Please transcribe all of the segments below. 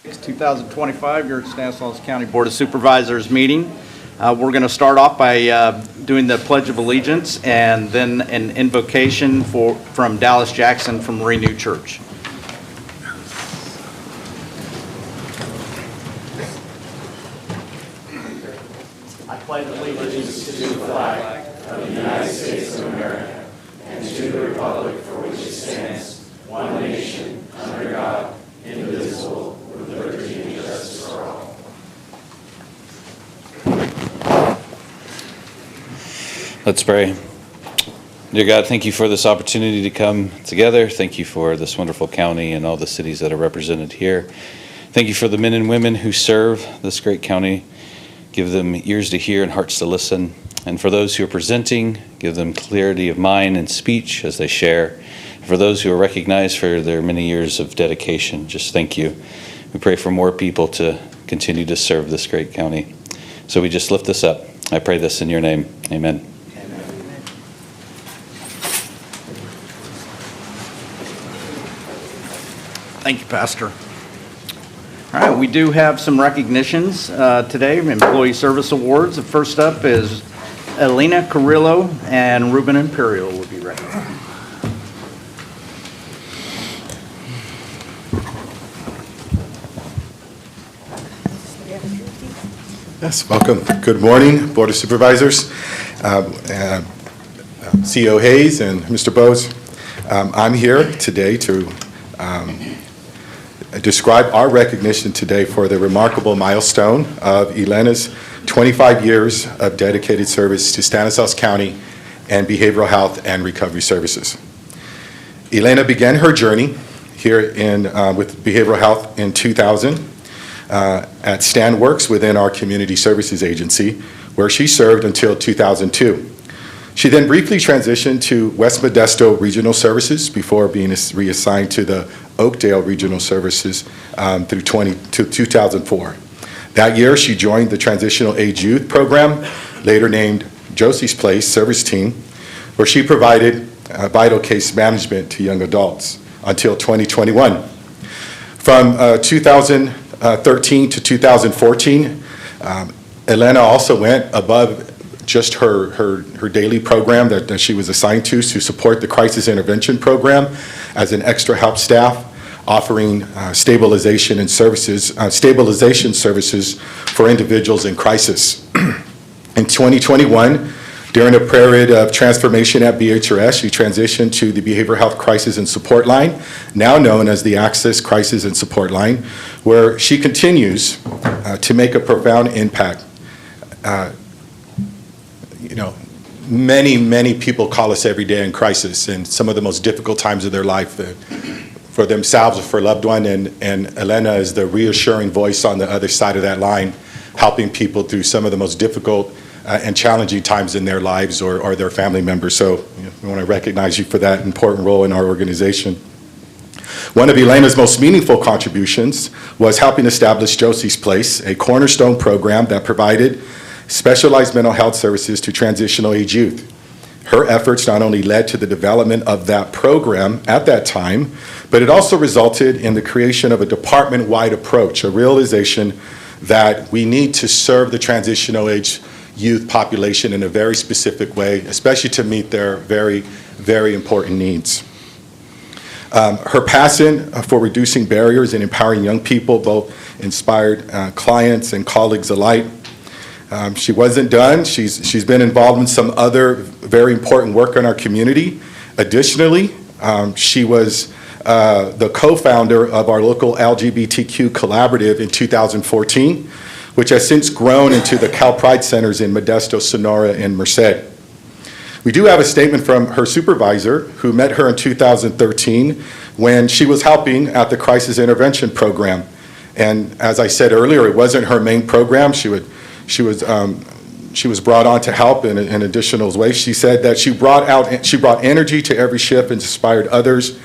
It's 2025, your Stanislaus County Board of Supervisors meeting. We're going to start off by doing the Pledge of Allegiance and then an invocation from Dallas Jackson from Renew Church. I pledge allegiance to the flag of the United States of America and to the republic for which it stands, one nation, under God, indivisible, with liberty and justice for all. Let's pray. Dear God, thank you for this opportunity to come together. Thank you for this wonderful county and all the cities that are represented here. Thank you for the men and women who serve this great county. Give them ears to hear and hearts to listen. And for those who are presenting, give them clarity of mind and speech as they share. For those who are recognized for their many years of dedication, just thank you. We pray for more people to continue to serve this great county. So we just lift this up. I pray this in your name. Amen. Thank you, Pastor. All right, we do have some recognitions today, Employee Service Awards. The first up is Elena Carrillo and Ruben Imperial will be recognized. Yes, welcome. Good morning, Board of Supervisors, CEO Hayes and Mr. Bose. I'm here today to describe our recognition today for the remarkable milestone of Elena's 25 years of dedicated service to Stanislaus County and behavioral health and recovery services. Elena began her journey here with behavioral health in 2000 at StanWorks within our community services agency, where she served until 2002. She then briefly transitioned to West Modesto Regional Services before being reassigned to the Oakdale Regional Services through 2004. That year, she joined the Transitional Age Youth Program, later named Josie's Place Service Team, where she provided vital case management to young adults until 2021. From 2013 to 2014, Elena also went above just her daily program that she was assigned to support the crisis intervention program as an extra help staff, offering stabilization services for individuals in crisis. In 2021, during a period of transformation at BHRS, she transitioned to the Behavioral Health Crisis and Support Line, now known as the Access Crisis and Support Line, where she continues to make a profound impact. Many people call us every day in crisis and some of the most difficult times of their life for themselves or for a loved one, and Elena is the reassuring voice on the other side of that line, helping people through some of the most difficult and challenging times in their lives or their family members. So we want to recognize you for that important role in our organization. One of Elena's most meaningful contributions was helping establish Josie's Place, a cornerstone program that provided specialized mental health services to transitional age youth. Her efforts not only led to the development of that program at that time, but it also resulted in the creation of a department-wide approach, a realization that we need to serve the transitional age youth population in a very specific way, especially to meet their very, very important needs. Her passion for reducing barriers and empowering young people both inspired clients and colleagues alike. She wasn't done. She's been involved in some other very important work in our community. Additionally, she was the co-founder of our local LGBTQ collaborative in 2014, which has since grown into the Cal Pride Centers in Modesto, Sonora, and Merced. We do have a statement from her supervisor, who met her in 2013 when she was helping at the Crisis Intervention Program. And as I said earlier, it wasn't her main program. She was brought on to help in additional ways. She said that she brought energy to every shift and inspired others.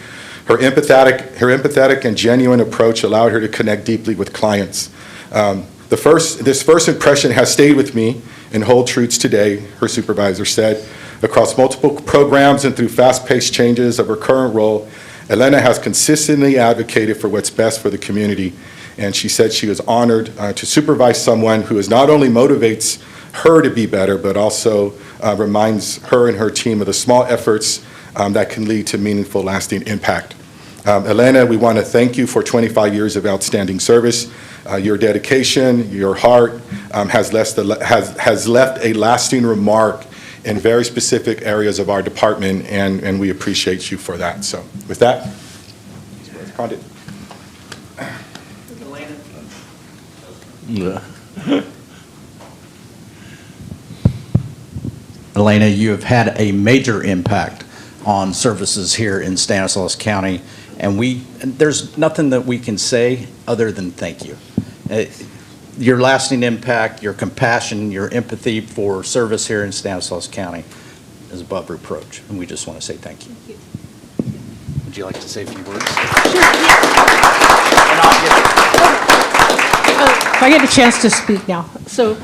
Her empathetic and genuine approach allowed her to connect deeply with clients. This first impression has stayed with me and hold truths today, her supervisor said. Across multiple programs and through fast-paced changes of her current role, Elena has consistently advocated for what's best for the community. And she said she was honored to supervise someone who is not only motivates her to be better, but also reminds her and her team of the small efforts that can lead to meaningful, lasting impact. Elena, we want to thank you for 25 years of outstanding service. Your dedication, your heart has left a lasting remark in very specific areas of our department, and we appreciate you for that. So with that, Condit. Elena, you have had a major impact on services here in Stanislaus County, and there's nothing that we can say other than thank you. Your lasting impact, your compassion, your empathy for service here in Stanislaus County is above reproach, and we just want to say thank you. Would you like to say a few words? I get a chance to speak now. So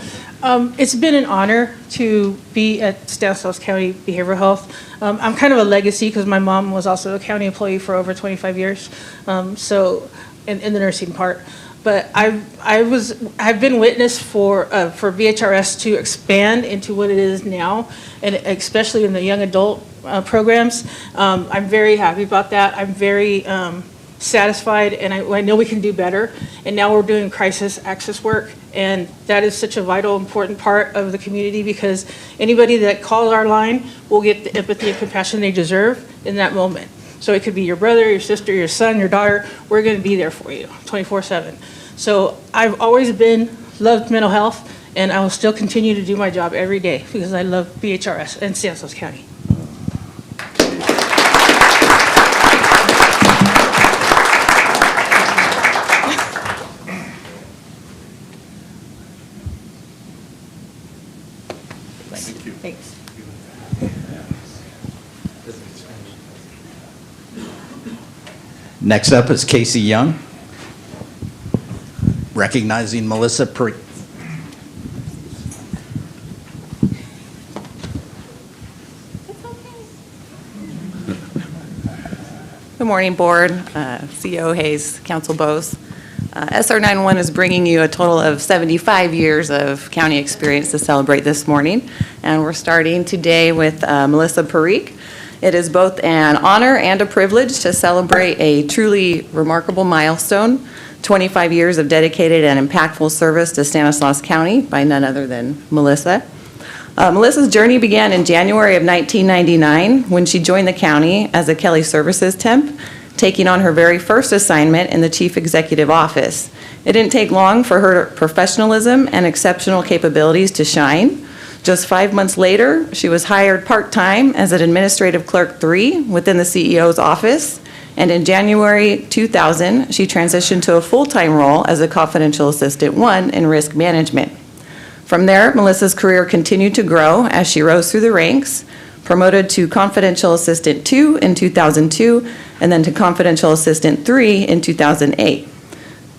it's been an honor to be at Stanislaus County Behavioral Health. I'm kind of a legacy because my mom was also a county employee for over 25 years, so in the nursing part. But I've been witness for VHRS to expand into what it is now, and especially in the young adult programs. I'm very happy about that. I'm very satisfied, and I know we can do better. And now we're doing crisis access work, and that is such a vital, important part of the community because anybody that calls our line will get the empathy and compassion they deserve in that moment. So it could be your brother, your sister, your son, your daughter. We're going to be there for you 24/7. So I've always loved mental health, and I will still continue to do my job every day because I love BHRS and Stanislaus County. Thank you. Thanks. Next up is Casey Young, recognizing Melissa Pre. Good morning, Board, CEO Hayes, Council Bose. SR 91 is bringing you a total of 75 years of county experience to celebrate this morning, and we're starting today with Melissa Parikh. It is both an honor and a privilege to celebrate a truly remarkable milestone, 25 years of dedicated and impactful service to Stanislaus County by none other than Melissa. Melissa's journey began in January of 1999 when she joined the county as a Kelly Services temp, taking on her very first assignment in the Chief Executive Office. It didn't take long for her professionalism and exceptional capabilities to shine. Just 5 months later, she was hired part-time as an Administrative Clerk 3 within the CEO's office, and in January 2000, she transitioned to a full-time role as a Confidential Assistant 1 in Risk Management. From there, Melissa's career continued to grow as she rose through the ranks, promoted to Confidential Assistant 2 in 2002, and then to Confidential Assistant 3 in 2008.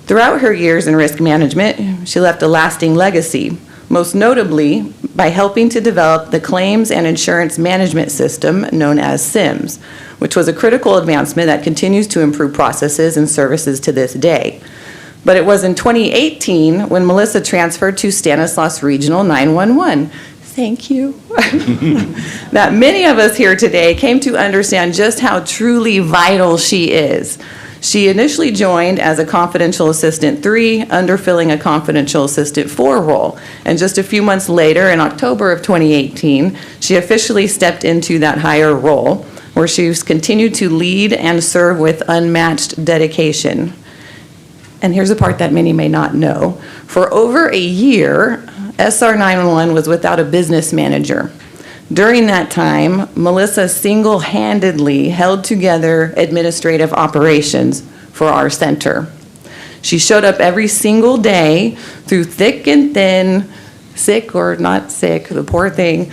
Throughout her years in risk management, she left a lasting legacy, most notably by helping to develop the Claims and Insurance Management System known as SIMS, which was a critical advancement that continues to improve processes and services to this day. But it was in 2018 when Melissa transferred to Stanislaus Regional 911. Thank you. That many of us here today came to understand just how truly vital she is. She initially joined as a Confidential Assistant 3, underfilling a Confidential Assistant 4 role. And just a few months later, in October of 2018, she officially stepped into that higher role, where she's continued to lead and serve with unmatched dedication. And here's the part that many may not know. For over a year, SR 911 was without a business manager. During that time, Melissa single-handedly held together administrative operations for our center. She showed up every single day through thick and thin, sick or not sick, the poor thing,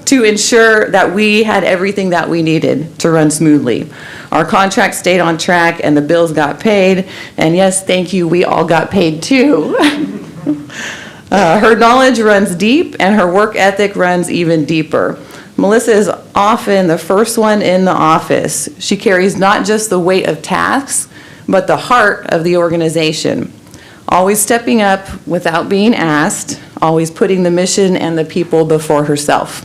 to ensure that we had everything that we needed to run smoothly. Our contract stayed on track and the bills got paid. And yes, thank you, we all got paid too. Her knowledge runs deep and her work ethic runs even deeper. Melissa is often the first one in the office. She carries not just the weight of tasks, but the heart of the organization. Always stepping up without being asked, always putting the mission and the people before herself.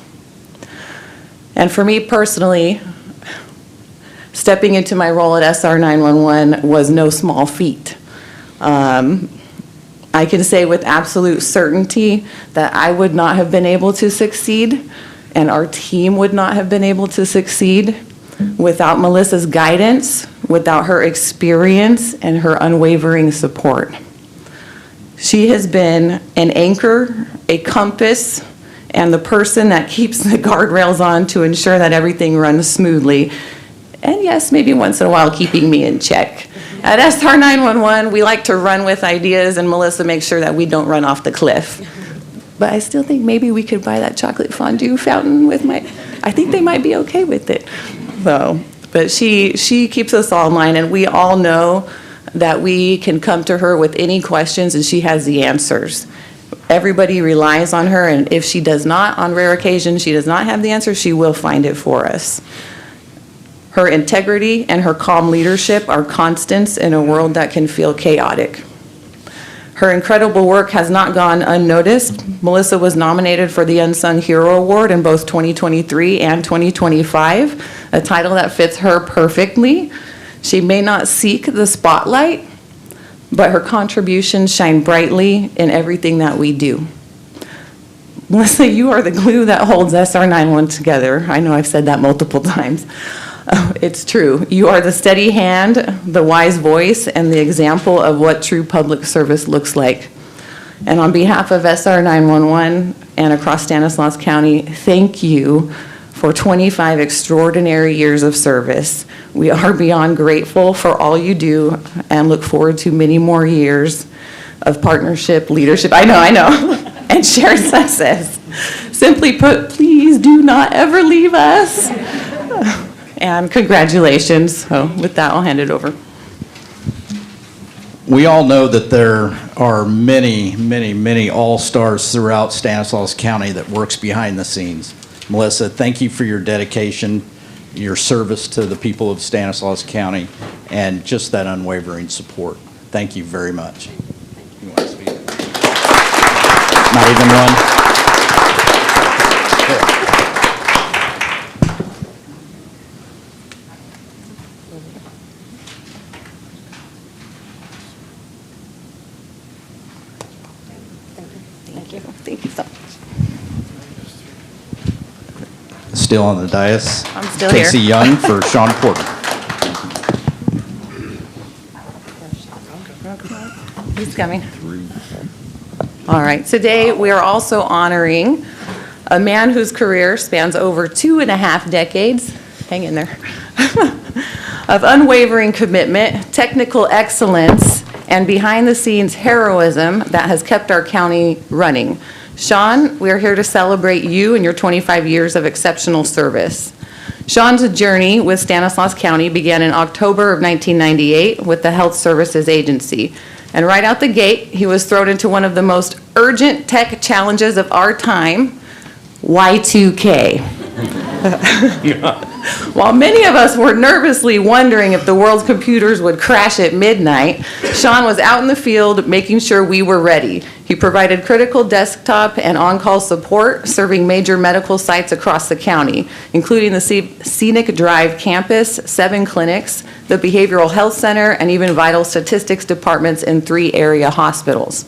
And for me personally, stepping into my role at SR 911 was no small feat. I can say with absolute certainty that I would not have been able to succeed, and our team would not have been able to succeed without Melissa's guidance, without her experience, and her unwavering support. She has been an anchor, a compass, and the person that keeps the guardrails on to ensure that everything runs smoothly. And yes, maybe once in a while keeping me in check. At SR 911, we like to run with ideas, and Melissa makes sure that we don't run off the cliff. But I still think maybe we could buy that chocolate fondue fountain with I think they might be okay with it. So, but she keeps us all in line, and we all know that we can come to her with any questions, and she has the answers. Everybody relies on her, and if she does not, on rare occasions, she does not have the answer, she will find it for us. Her integrity and her calm leadership are constants in a world that can feel chaotic. Her incredible work has not gone unnoticed. Melissa was nominated for the Unsung Hero Award in both 2023 and 2025, a title that fits her perfectly. She may not seek the spotlight, but her contributions shine brightly in everything that we do. Melissa, you are the glue that holds SR 911 together. I know I've said that multiple times. It's true. You are the steady hand, the wise voice, and the example of what true public service looks like. And on behalf of SR 911 and across Stanislaus County, thank you for 25 extraordinary years of service. We are beyond grateful for all you do and look forward to many more years of partnership, leadership, I know, and shared success. Simply put, please do not ever leave us. And congratulations. So with that, I'll hand it over. We all know that there are many, many, many all-stars throughout Stanislaus County that works behind the scenes. Melissa, thank you for your dedication, your service to the people of Stanislaus County, and just that unwavering support. Thank you very much. You want to speak? Not even one? Thank you so much. Still on the dais. I'm still here. Casey Young for Sean Porter. He's coming. All right. Today, we are also honoring a man whose career spans over 2.5 decades. Hang in there. Of unwavering commitment, technical excellence, and behind-the-scenes heroism that has kept our county running. Sean, we are here to celebrate you and your 25 years of exceptional service. Sean's journey with Stanislaus County began in October of 1998 with the Health Services Agency. And right out the gate, he was thrown into one of the most urgent tech challenges of our time, Y2K. While many of us were nervously wondering if the world's computers would crash at midnight, Sean was out in the field making sure we were ready. He provided critical desktop and on-call support, serving major medical sites across the county, including the Scenic Drive campus, 7 clinics, the Behavioral Health Center, and even vital statistics departments in 3 area hospitals.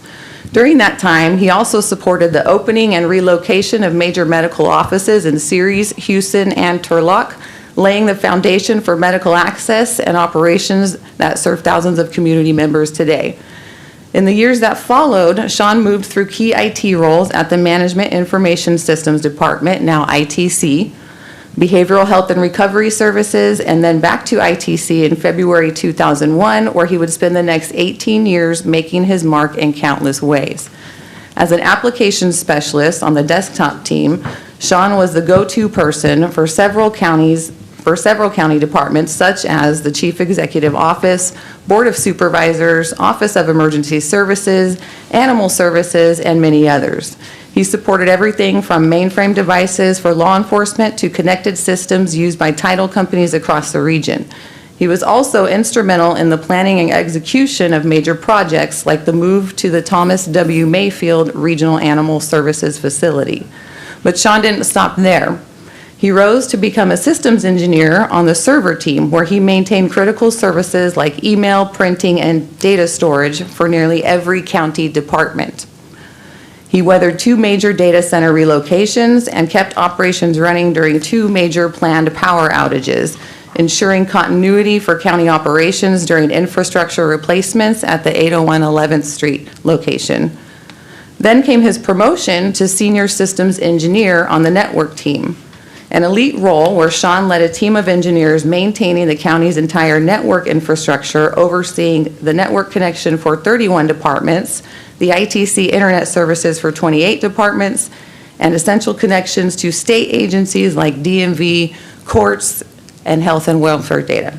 During that time, he also supported the opening and relocation of major medical offices in Ceres, Houston, and Turlock, laying the foundation for medical access and operations that serve thousands of community members today. In the years that followed, Sean moved through key IT roles at the Management Information Systems Department, now ITC, Behavioral Health and Recovery Services, and then back to ITC in February 2001, where he would spend the next 18 years making his mark in countless ways. As an applications specialist on the desktop team, Sean was the go-to person for several county departments, such as the Chief Executive Office, Board of Supervisors, Office of Emergency Services, Animal Services, and many others. He supported everything from mainframe devices for law enforcement to connected systems used by title companies across the region. He was also instrumental in the planning and execution of major projects like the move to the Thomas W. Mayfield Regional Animal Services Facility. But Sean didn't stop there. He rose to become a systems engineer on the server team, where he maintained critical services like email, printing, and data storage for nearly every county department. He weathered 2 major data center relocations and kept operations running during 2 major planned power outages, ensuring continuity for county operations during infrastructure replacements at the 801 11th Street location. Then came his promotion to senior systems engineer on the network team, an elite role where Sean led a team of engineers maintaining the county's entire network infrastructure, overseeing the network connection for 31 departments, the ITC internet services for 28 departments, and essential connections to state agencies like DMV, courts, and health and welfare data.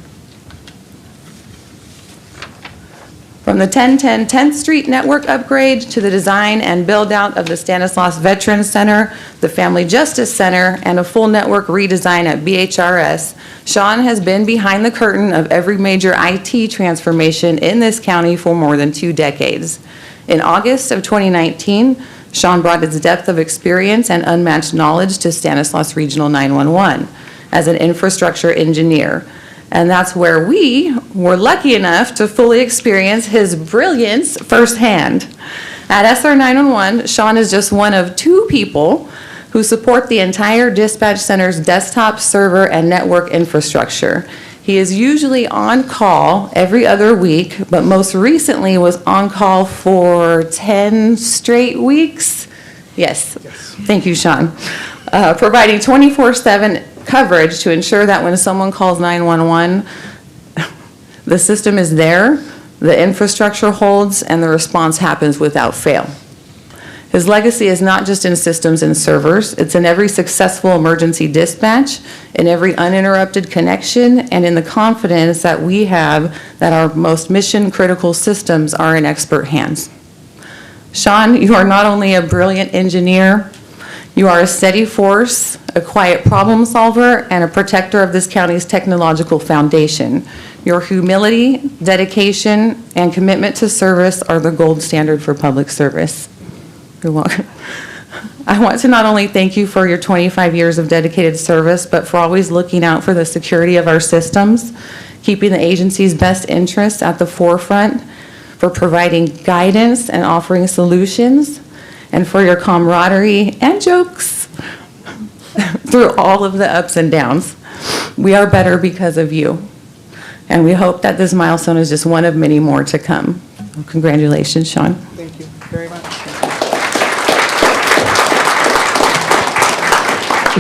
From the 1010 10th Street network upgrade to the design and build-out of the Stanislaus Veterans Center, the Family Justice Center, and a full network redesign at BHRS, Sean has been behind the curtain of every major IT transformation in this county for more than 2 decades. In August of 2019, Sean brought his depth of experience and unmatched knowledge to Stanislaus Regional 911 as an infrastructure engineer. And that's where we were lucky enough to fully experience his brilliance firsthand. At SR 911, Sean is just one of 2 people who support the entire dispatch center's desktop, server, and network infrastructure. He is usually on call every other week, but most recently was on call for 10 straight weeks. Yes. Thank you, Sean. Providing 24/7 coverage to ensure that when someone calls 911, the system is there, the infrastructure holds, and the response happens without fail. His legacy is not just in systems and servers, it's in every successful emergency dispatch, in every uninterrupted connection, and in the confidence that we have that our most mission-critical systems are in expert hands. Sean, you are not only a brilliant engineer, you are a steady force, a quiet problem solver, and a protector of this county's technological foundation. Your humility, dedication, and commitment to service are the gold standard for public service. You're welcome. I want to not only thank you for your 25 years of dedicated service, but for always looking out for the security of our systems, keeping the agency's best interests at the forefront, for providing guidance and offering solutions, and for your camaraderie and jokes through all of the ups and downs. We are better because of you. And we hope that this milestone is just one of many more to come. Congratulations, Sean. Thank you very much.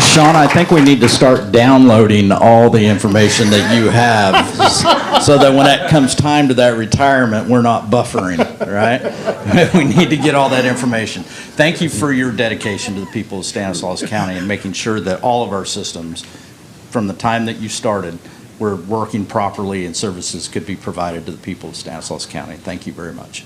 Sean, I think we need to start downloading all the information that you have so that when it comes time to that retirement, we're not buffering, right? We need to get all that information. Thank you for your dedication to the people of Stanislaus County and making sure that all of our systems, from the time that you started, were working properly and services could be provided to the people of Stanislaus County. Thank you very much.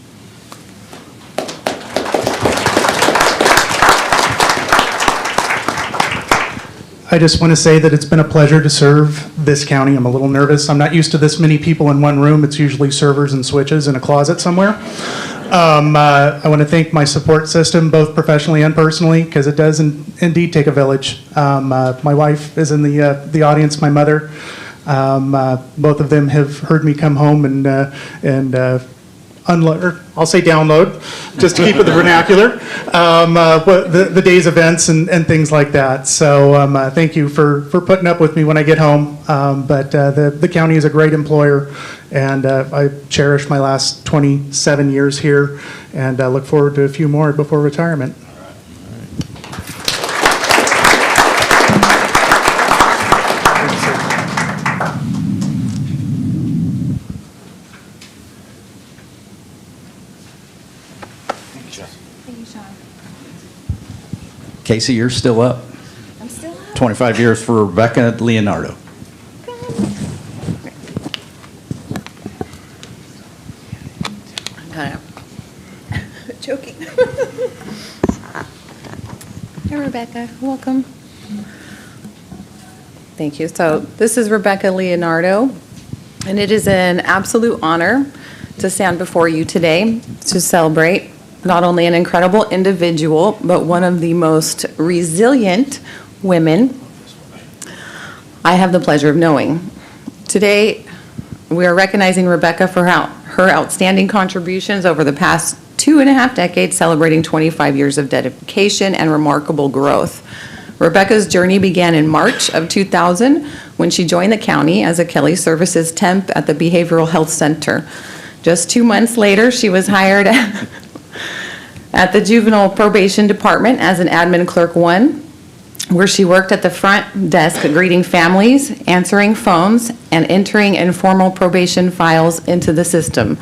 I just want to say that it's been a pleasure to serve this county. I'm a little nervous. I'm not used to this many people in one room. It's usually servers and switches in a closet somewhere. I want to thank my support system, both professionally and personally, because it does indeed take a village. My wife is in the audience, my mother. Both of them have heard me come home and unload, or I'll say download, just to keep with the vernacular, the day's events and things like that. So thank you for putting up with me when I get home. But the county is a great employer, and I cherish my last 27 years here, and look forward to a few more before retirement. Casey, you're still up. I'm still up. 25 years for Rebecca Leonardo. I'm kind of joking. Hi, Rebecca. Welcome. Thank you. So this is Rebecca Leonardo. And it is an absolute honor to stand before you today to celebrate not only an incredible individual, but one of the most resilient women I have the pleasure of knowing. Today, we are recognizing Rebecca for her outstanding contributions over the past 2.5 decades, celebrating 25 years of dedication and remarkable growth. Rebecca's journey began in March of 2000 when she joined the county as a Kelly Services temp at the Behavioral Health Center. Just 2 months later, she was hired at the Juvenile Probation Department as an Admin Clerk 1, where she worked at the front desk greeting families, answering phones, and entering informal probation files into the system.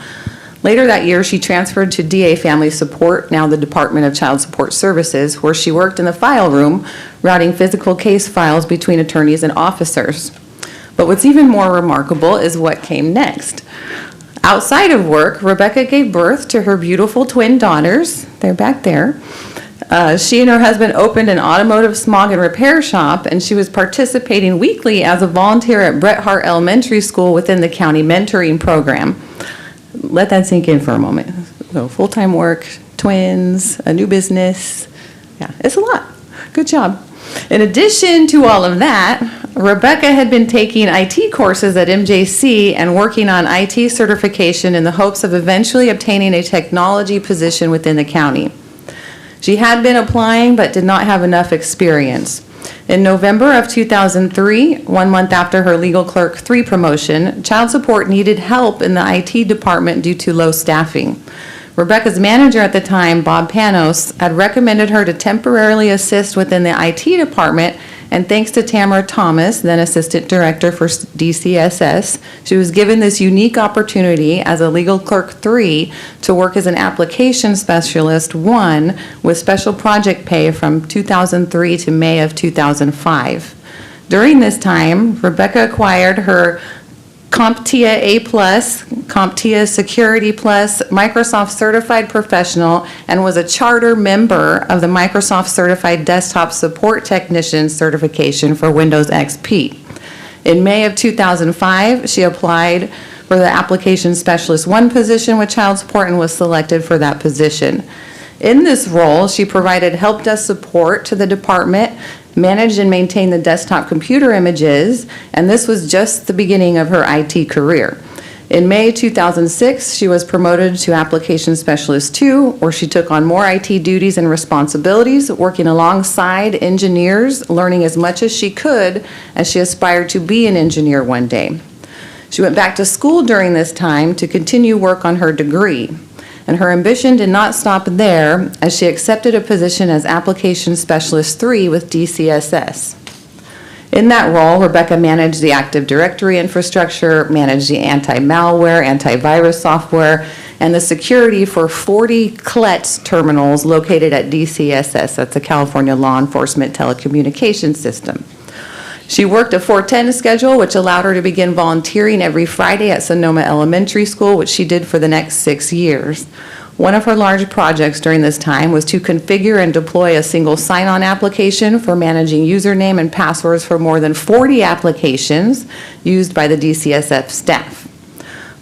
Later that year, she transferred to DA Family Support, now the Department of Child Support Services, where she worked in the file room, routing physical case files between attorneys and officers. But what's even more remarkable is what came next. Outside of work, Rebecca gave birth to her beautiful twin daughters. They're back there. She and her husband opened an automotive smog and repair shop, and she was participating weekly as a volunteer at Bret Hart Elementary School within the county mentoring program. Let that sink in for a moment. So full-time work, twins, a new business. Yeah, it's a lot. Good job. In addition to all of that, Rebecca had been taking IT courses at MJC and working on IT certification in the hopes of eventually obtaining a technology position within the county. She had been applying but did not have enough experience. In November of 2003, 1 month after her Legal Clerk 3 promotion, child support needed help in the IT department due to low staffing. Rebecca's manager at the time, Bob Panos, had recommended her to temporarily assist within the IT department, and thanks to Tamara Thomas, then Assistant Director for DCSS, she was given this unique opportunity as a Legal Clerk 3 to work as an Application Specialist 1 with special project pay from 2003 to May of 2005. During this time, Rebecca acquired her CompTIA A+, CompTIA Security Plus, Microsoft Certified Professional, and was a charter member of the Microsoft Certified Desktop Support Technician certification for Windows XP. In May of 2005, she applied for the Application Specialist 1 position with child support and was selected for that position. In this role, she provided help desk support to the department, managed and maintained the desktop computer images, and this was just the beginning of her IT career. In May 2006, she was promoted to Application Specialist 2, where she took on more IT duties and responsibilities, working alongside engineers, learning as much as she could as she aspired to be an engineer one day. She went back to school during this time to continue work on her degree. And her ambition did not stop there, as she accepted a position as Application Specialist 3 with DCSS. In that role, Rebecca managed the Active Directory infrastructure, managed the anti-malware, antivirus software, and the security for 40 CLETS terminals located at DCSS, that's the California Law Enforcement Telecommunications System. She worked a 410 schedule, which allowed her to begin volunteering every Friday at Sonoma Elementary School, which she did for the next 6 years. One of her large projects during this time was to configure and deploy a single sign-on application for managing username and passwords for more than 40 applications used by the DCSF staff.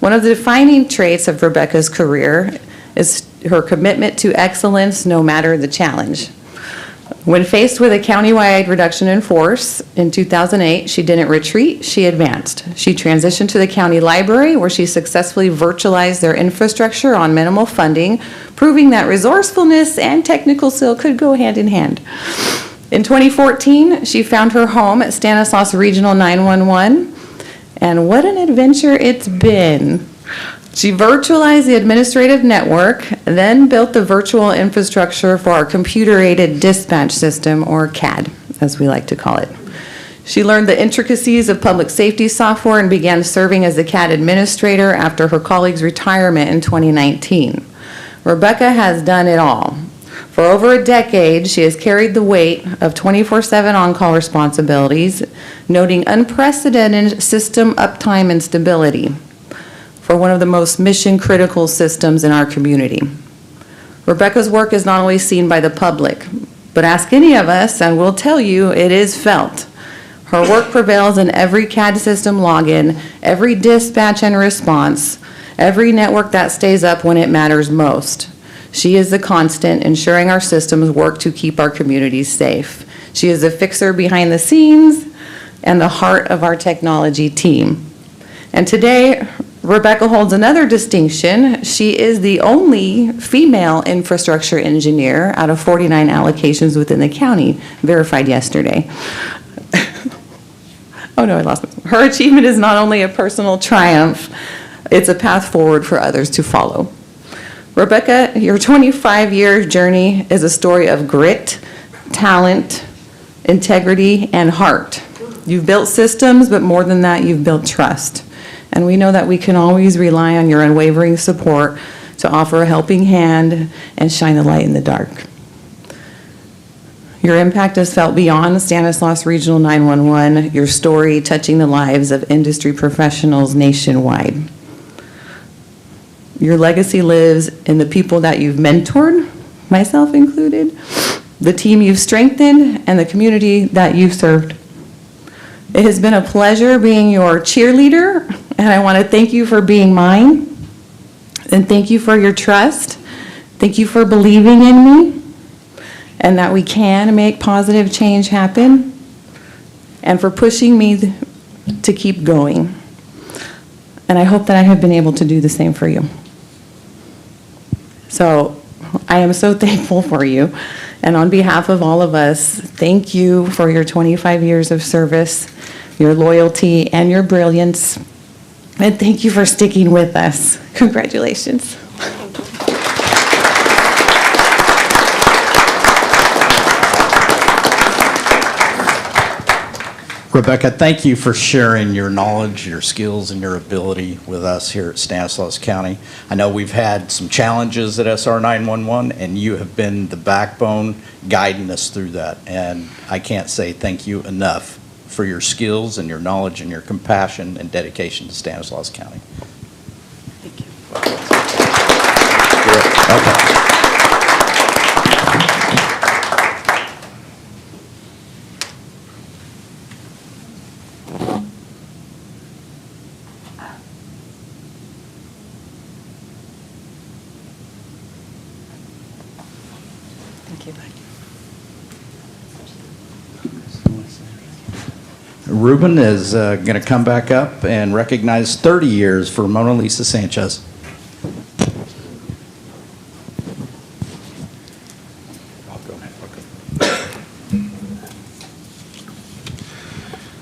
One of the defining traits of Rebecca's career is her commitment to excellence no matter the challenge. When faced with a countywide reduction in force in 2008, she didn't retreat, she advanced. She transitioned to the county library, where she successfully virtualized their infrastructure on minimal funding, proving that resourcefulness and technical skill could go hand in hand. In 2014, she found her home at Stanislaus Regional 911, and what an adventure it's been. She virtualized the administrative network, then built the virtual infrastructure for our computer-aided dispatch system, or CAD, as we like to call it. She learned the intricacies of public safety software and began serving as the CAD administrator after her colleague's retirement in 2019. Rebecca has done it all. For over a decade, she has carried the weight of 24/7 on-call responsibilities, noting unprecedented system uptime and stability for one of the most mission-critical systems in our community. Rebecca's work is not only seen by the public, but ask any of us and we'll tell you it is felt. Her work prevails in every CAD system login, every dispatch and response, every network that stays up when it matters most. She is the constant, ensuring our systems work to keep our communities safe. She is the fixer behind the scenes and the heart of our technology team. And today, Rebecca holds another distinction. She is the only female infrastructure engineer out of 49 allocations within the county, verified yesterday. Oh no, I lost it. Her achievement is not only a personal triumph, it's a path forward for others to follow. Rebecca, your 25-year journey is a story of grit, talent, integrity, and heart. You've built systems, but more than that, you've built trust. And we know that we can always rely on your unwavering support to offer a helping hand and shine the light in the dark. Your impact is felt beyond Stanislaus Regional 911, your story touching the lives of industry professionals nationwide. Your legacy lives in the people that you've mentored, myself included, the team you've strengthened, and the community that you've served. It has been a pleasure being your cheerleader, and I want to thank you for being mine, and thank you for your trust. Thank you for believing in me, and that we can make positive change happen, and for pushing me to keep going. And I hope that I have been able to do the same for you. So I am so thankful for you. And on behalf of all of us, thank you for your 25 years of service, your loyalty, and your brilliance. And thank you for sticking with us. Congratulations. Rebecca, thank you for sharing your knowledge, your skills, and your ability with us here at Stanislaus County. I know we've had some challenges at SR 911, and you have been the backbone guiding us through that. And I can't say thank you enough for your skills and your knowledge and your compassion and dedication to Stanislaus County. Thank you. Okay. Thank you. Ruben is going to come back up and recognize 30 years for Mona Lisa Sanchez.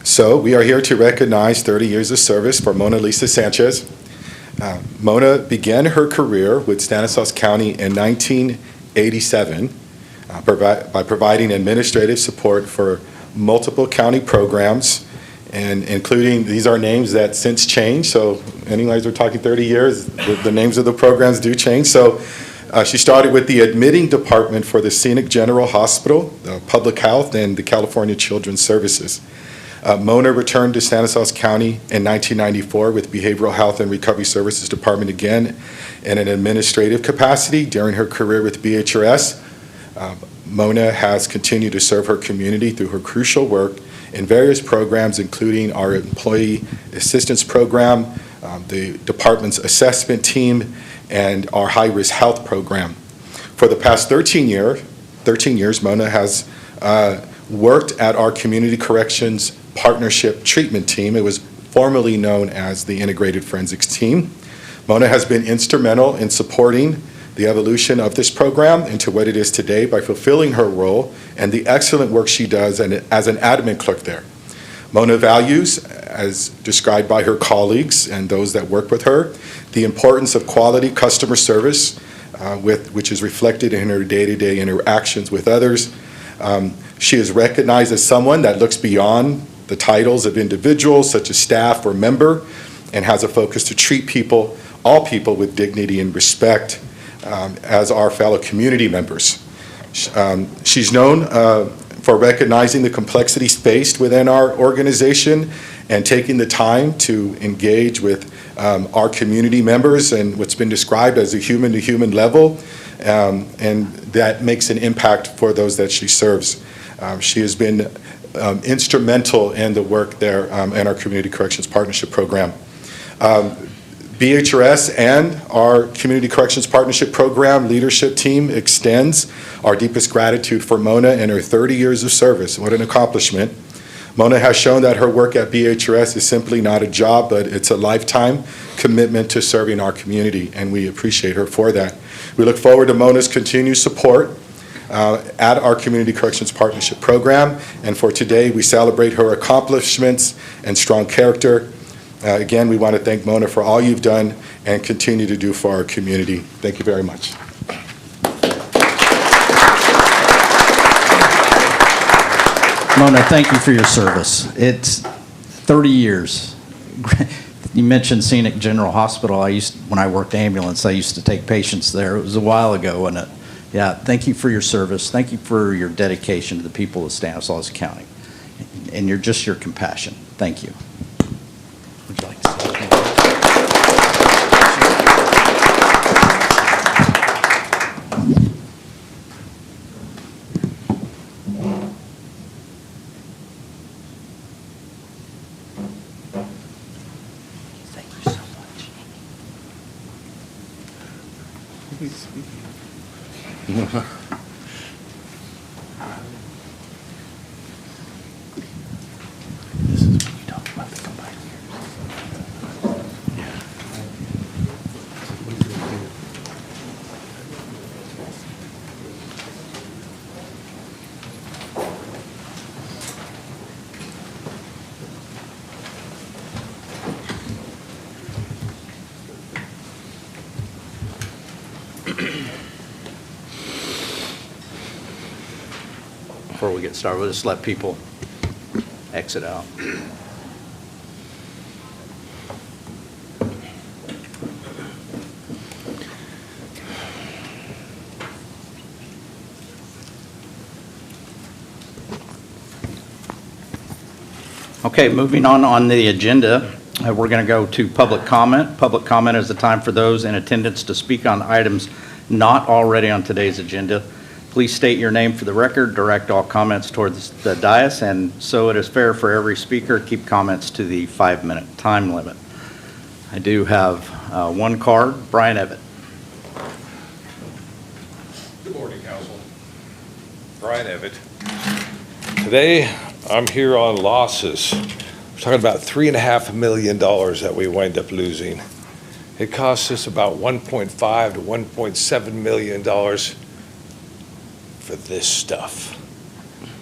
So we are here to recognize 30 years of service for Mona Lisa Sanchez. Mona began her career with Stanislaus County in 1987 by providing administrative support for multiple county programs, and including, these are names that since changed, so anyways, we're talking 30 years, the names of the programs do change. So she started with the admitting department for the Scenic General Hospital, Public Health, and the California Children's Services. Mona returned to Stanislaus County in 1994 with Behavioral Health and Recovery Services Department again in an administrative capacity. During her career with BHRS, Mona has continued to serve her community through her crucial work in various programs, including our Employee Assistance Program, the department's assessment team, and our high-risk health program. For the past 13 years, Mona has worked at our Community Corrections Partnership Treatment Team. It was formerly known as the Integrated Forensics Team. Mona has been instrumental in supporting the evolution of this program into what it is today by fulfilling her role and the excellent work she does as an admin clerk there. Mona values, as described by her colleagues and those that work with her, the importance of quality customer service, which is reflected in her day-to-day interactions with others. She is recognized as someone that looks beyond the titles of individuals such as staff or member, and has a focus to treat people, all people, with dignity and respect as our fellow community members. She's known for recognizing the complexities faced within our organization and taking the time to engage with our community members and what's been described as a human-to-human level, and that makes an impact for those that she serves. She has been instrumental in the work there in our Community Corrections Partnership Program. BHRS and our Community Corrections Partnership Program leadership team extends our deepest gratitude for Mona and her 30 years of service. What an accomplishment. Mona has shown that her work at BHRS is simply not a job, but it's a lifetime commitment to serving our community, and we appreciate her for that. We look forward to Mona's continued support at our Community Corrections Partnership Program, and for today, we celebrate her accomplishments and strong character. Again, we want to thank Mona for all you've done and continue to do for our community. Thank you very much. Mona, thank you for your service. It's 30 years. You mentioned Scenic General Hospital. When I worked ambulance, I used to take patients there. It was a while ago, and yeah, thank you for your service. Thank you for your dedication to the people of Stanislaus County, and your compassion. Thank you. Would you like to say anything? Thank you so much. This is when you talk about the combined Before we get started, we'll just let people exit out. Okay, moving on the agenda, we're going to go to public comment. Public comment is the time for those in attendance to speak on items not already on today's agenda. Please state your name for the record, direct all comments towards the dais, and so it is fair for every speaker, keep comments to the 5-minute time limit. I do have one card. Brian Evett. Good morning, Council. Brian Evett. Today, I'm here on losses. We're talking about $3.5 million that we wind up losing. It costs us about $1.5 to $1.7 million for this stuff.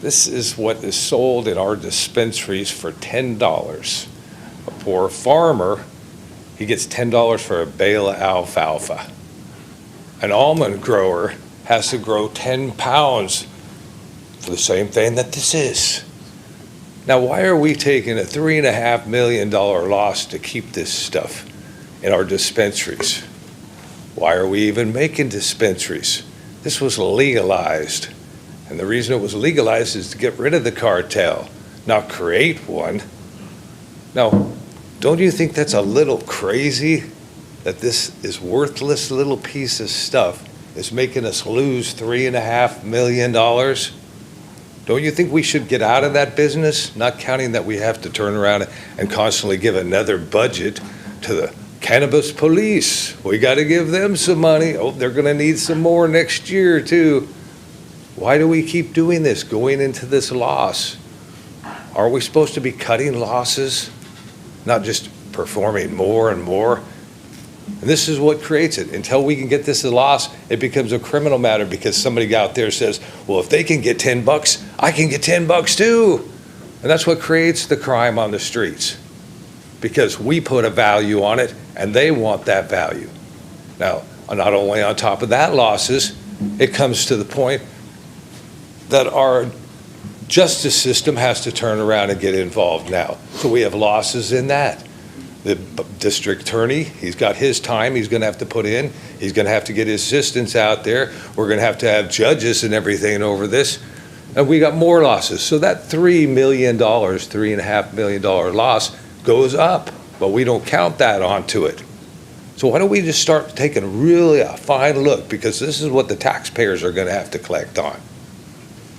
This is what is sold in our dispensaries for $10. A poor farmer, he gets $10 for a bale of alfalfa. An almond grower has to grow 10 pounds for the same thing that this is. Now, why are we taking a $3.5 million loss to keep this stuff in our dispensaries? Why are we even making dispensaries? This was legalized, and the reason it was legalized is to get rid of the cartel, not create one. Now, don't you think that's a little crazy that this is worthless little piece of stuff is making us lose $3.5 million? Don't you think we should get out of that business, not counting that we have to turn around and constantly give another budget to the cannabis police? We got to give them some money. Oh, they're going to need some more next year too. Why do we keep doing this, going into this loss? Are we supposed to be cutting losses, not just performing more and more? And this is what creates it. Until we can get this a loss, it becomes a criminal matter because somebody out there says, well, if they can get $10, I can get $10 too. And that's what creates the crime on the streets, because we put a value on it and they want that value. Now, not only on top of that losses, it comes to the point that our justice system has to turn around and get involved now. So we have losses in that. The district attorney, he's got his time he's going to have to put in. He's going to have to get his assistants out there. We're going to have judges and everything over this. And we got more losses. So that $3 million, $3.5 million loss goes up, but we don't count that onto it. So why don't we just start taking really a fine look, because this is what the taxpayers are going to have to collect on.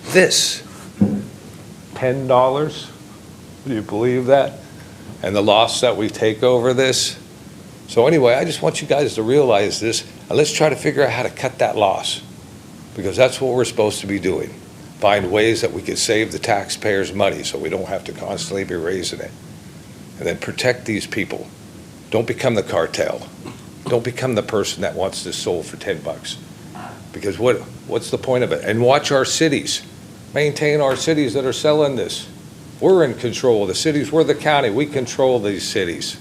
This, $10. Do you believe that? And the loss that we take over this. So anyway, I just want you guys to realize this, and let's try to figure out how to cut that loss, because that's what we're supposed to be doing. Find ways that we can save the taxpayers' money so we don't have to constantly be raising it. And then protect these people. Don't become the cartel. Don't become the person that wants this sold for $10. Because what's the point of it? And watch our cities. Maintain our cities that are selling this. We're in control of the cities. We're the county. We control these cities.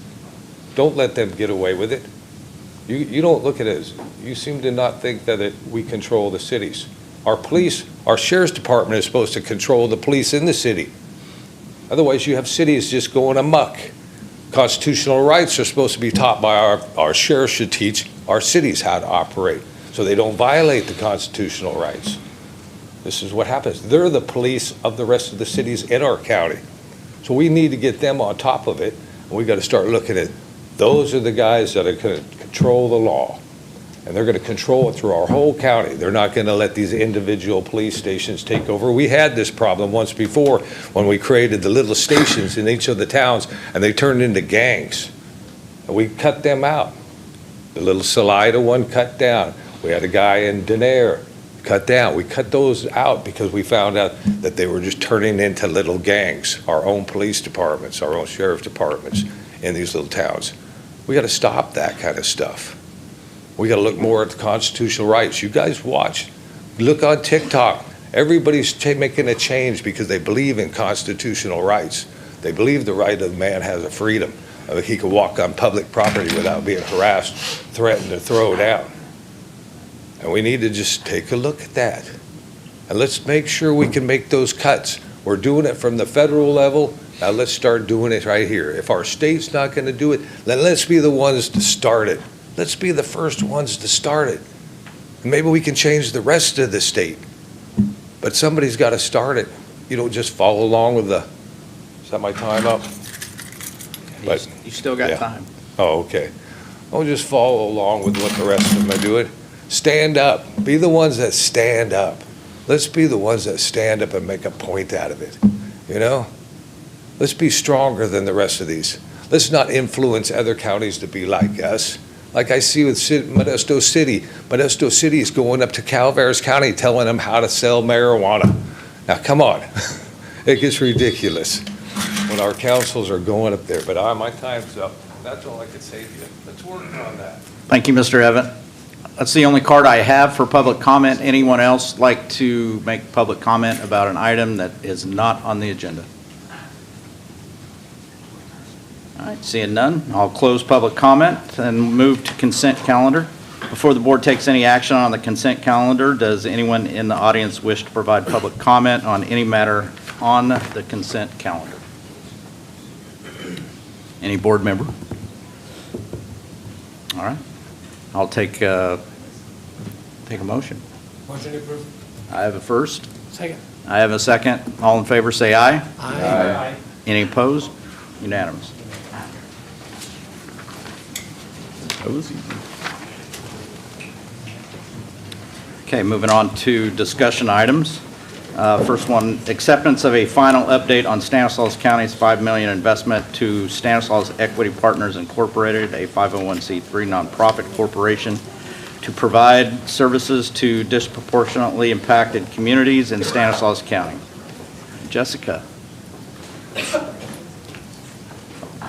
Don't let them get away with it. You don't look at it as, you seem to not think that we control the cities. Our police, our sheriff's department is supposed to control the police in the city. Otherwise, you have cities just going amok. Constitutional rights are supposed to be taught by our sheriff should teach our cities how to operate so they don't violate the constitutional rights. This is what happens. They're the police of the rest of the cities in our county. So we need to get them on top of it, and we got to start looking at those are the guys that are going to control the law, and they're going to control it through our whole county. They're not going to let these individual police stations take over. We had this problem once before when we created the little stations in each of the towns, and they turned into gangs. And we cut them out. The little Salida one cut down. We had a guy in Denair cut down. We cut those out because we found out that they were just turning into little gangs, our own police departments, our own sheriff's departments in these little towns. We got to stop that kind of stuff. We got to look more at the constitutional rights. You guys watch. Look on TikTok. Everybody's making a change because they believe in constitutional rights. They believe the right of man has a freedom. He can walk on public property without being harassed, threatened, or thrown down. And we need to just take a look at that. And let's make sure we can make those cuts. We're doing it from the federal level. Now let's start doing it right here. If our state's not going to do it, then let's be the ones to start it. Let's be the first ones to start it. And maybe we can change the rest of the state. But somebody's got to start it. You don't just follow along with the, is that my time up? But, You still got yeah. time. Oh, okay. Don't just follow along with what the rest of them are doing. Stand up. Be the ones that stand up. Let's be the ones that stand up and make a point out of it. You know? Let's be stronger than the rest of these. Let's not influence other counties to be like us. Like I see with Modesto City. Modesto City is going up to Calaveras County telling them how to sell marijuana. Now, come on. It gets ridiculous when our councils are going up there. But my time's up. That's all I can say to you. Let's work on that. Thank you, Mr. Evan. That's the only card I have for public comment. Anyone else like to make public comment about an item that is not on the agenda? All right, seeing none, I'll close public comment and move to consent calendar. Before the board takes any action on the consent calendar, does anyone in the audience wish to provide public comment on any matter on the consent calendar? Any board member? All right, I'll take a motion. Motion approved. I have a first. Second. I have a second. All in favor, say aye. Aye. Any opposed? Unanimous. That was easy. Okay, moving on to discussion items. First one, acceptance of a final update on Stanislaus County's $5 million investment to Stanislaus Equity Partners Incorporated, a 501c3 nonprofit corporation, to provide services to disproportionately impacted communities in Stanislaus County. Jessica.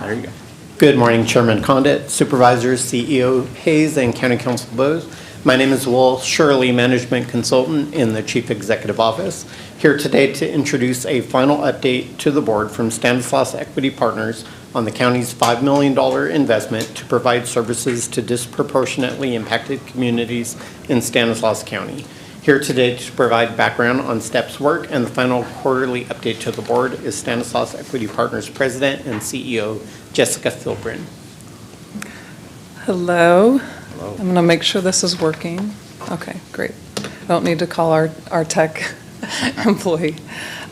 There you go. Good morning, Chairman Condit, Supervisors, CEO Hayes, and County Council Bose. My name is Will Shirley, Management Consultant in the Chief Executive Office, here today to introduce a final update to the board from Stanislaus Equity Partners on the county's $5 million investment to provide services to disproportionately impacted communities in Stanislaus County. Here today to provide background on STEP's work and the final quarterly update to the board is Stanislaus Equity Partners President and CEO Jessica Philbrin. Hello. I'm going to make sure this is working. Okay, great. I don't need to call our tech employee.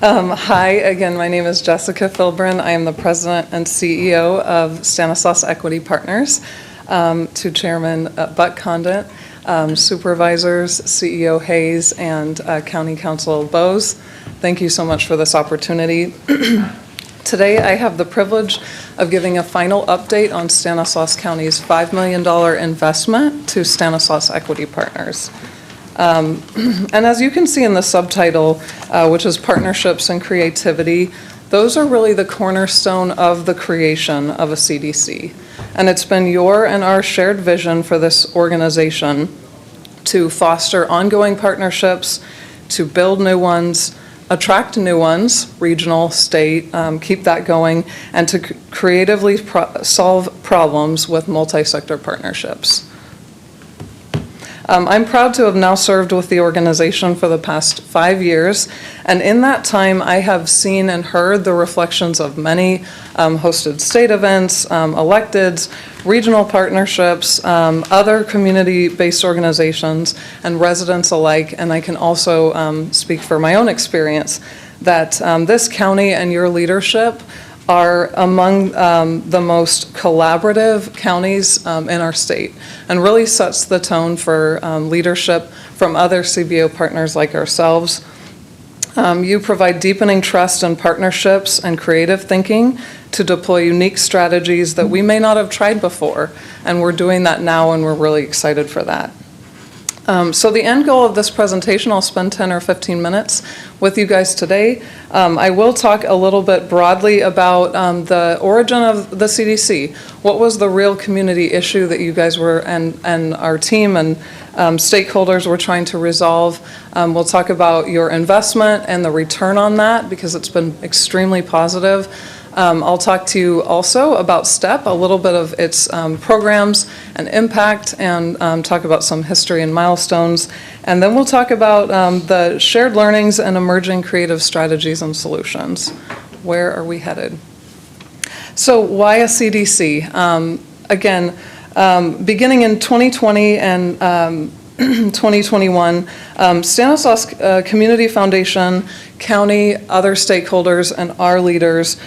Hi, again, my name is Jessica Philbrin. I am the President and CEO of Stanislaus Equity Partners. To Chairman Buck Condit, Supervisors, CEO Hayes, and County Council Bowes. Thank you so much for this opportunity. Today, I have the privilege of giving a final update on Stanislaus County's $5 million investment to Stanislaus Equity Partners. And as you can see in the subtitle, which is Partnerships and Creativity, those are really the cornerstone of the creation of a CDC. And it's been your and our shared vision for this organization to foster ongoing partnerships, to build new ones, attract new ones, regional, state, keep that going, and to creatively solve problems with multi-sector partnerships. I'm proud to have now served with the organization for the past 5 years, and in that time I have seen and heard the reflections of many hosted state events, electeds, regional partnerships, other community-based organizations, and residents alike, and I can also speak for my own experience that this county and your leadership are among the most collaborative counties in our state and really sets the tone for leadership from other CBO partners like ourselves. You provide deepening trust and partnerships and creative thinking to deploy unique strategies that we may not have tried before, and we're doing that now and we're really excited for that. So the end goal of this presentation, I'll spend 10 or 15 minutes with you guys today. I will talk a little bit broadly about the origin of the CDC. What was the real community issue that you guys were, and our team and stakeholders were trying to resolve? We'll talk about your investment and the return on that because it's been extremely positive. I'll talk to you also about STEP, a little bit of its programs and impact, and talk about some history and milestones. And then we'll talk about the shared learnings and emerging creative strategies and solutions. Where are we headed? So why a CDC? Again, beginning in 2020 and 2021, Stanislaus Community Foundation, county, other stakeholders, and our leaders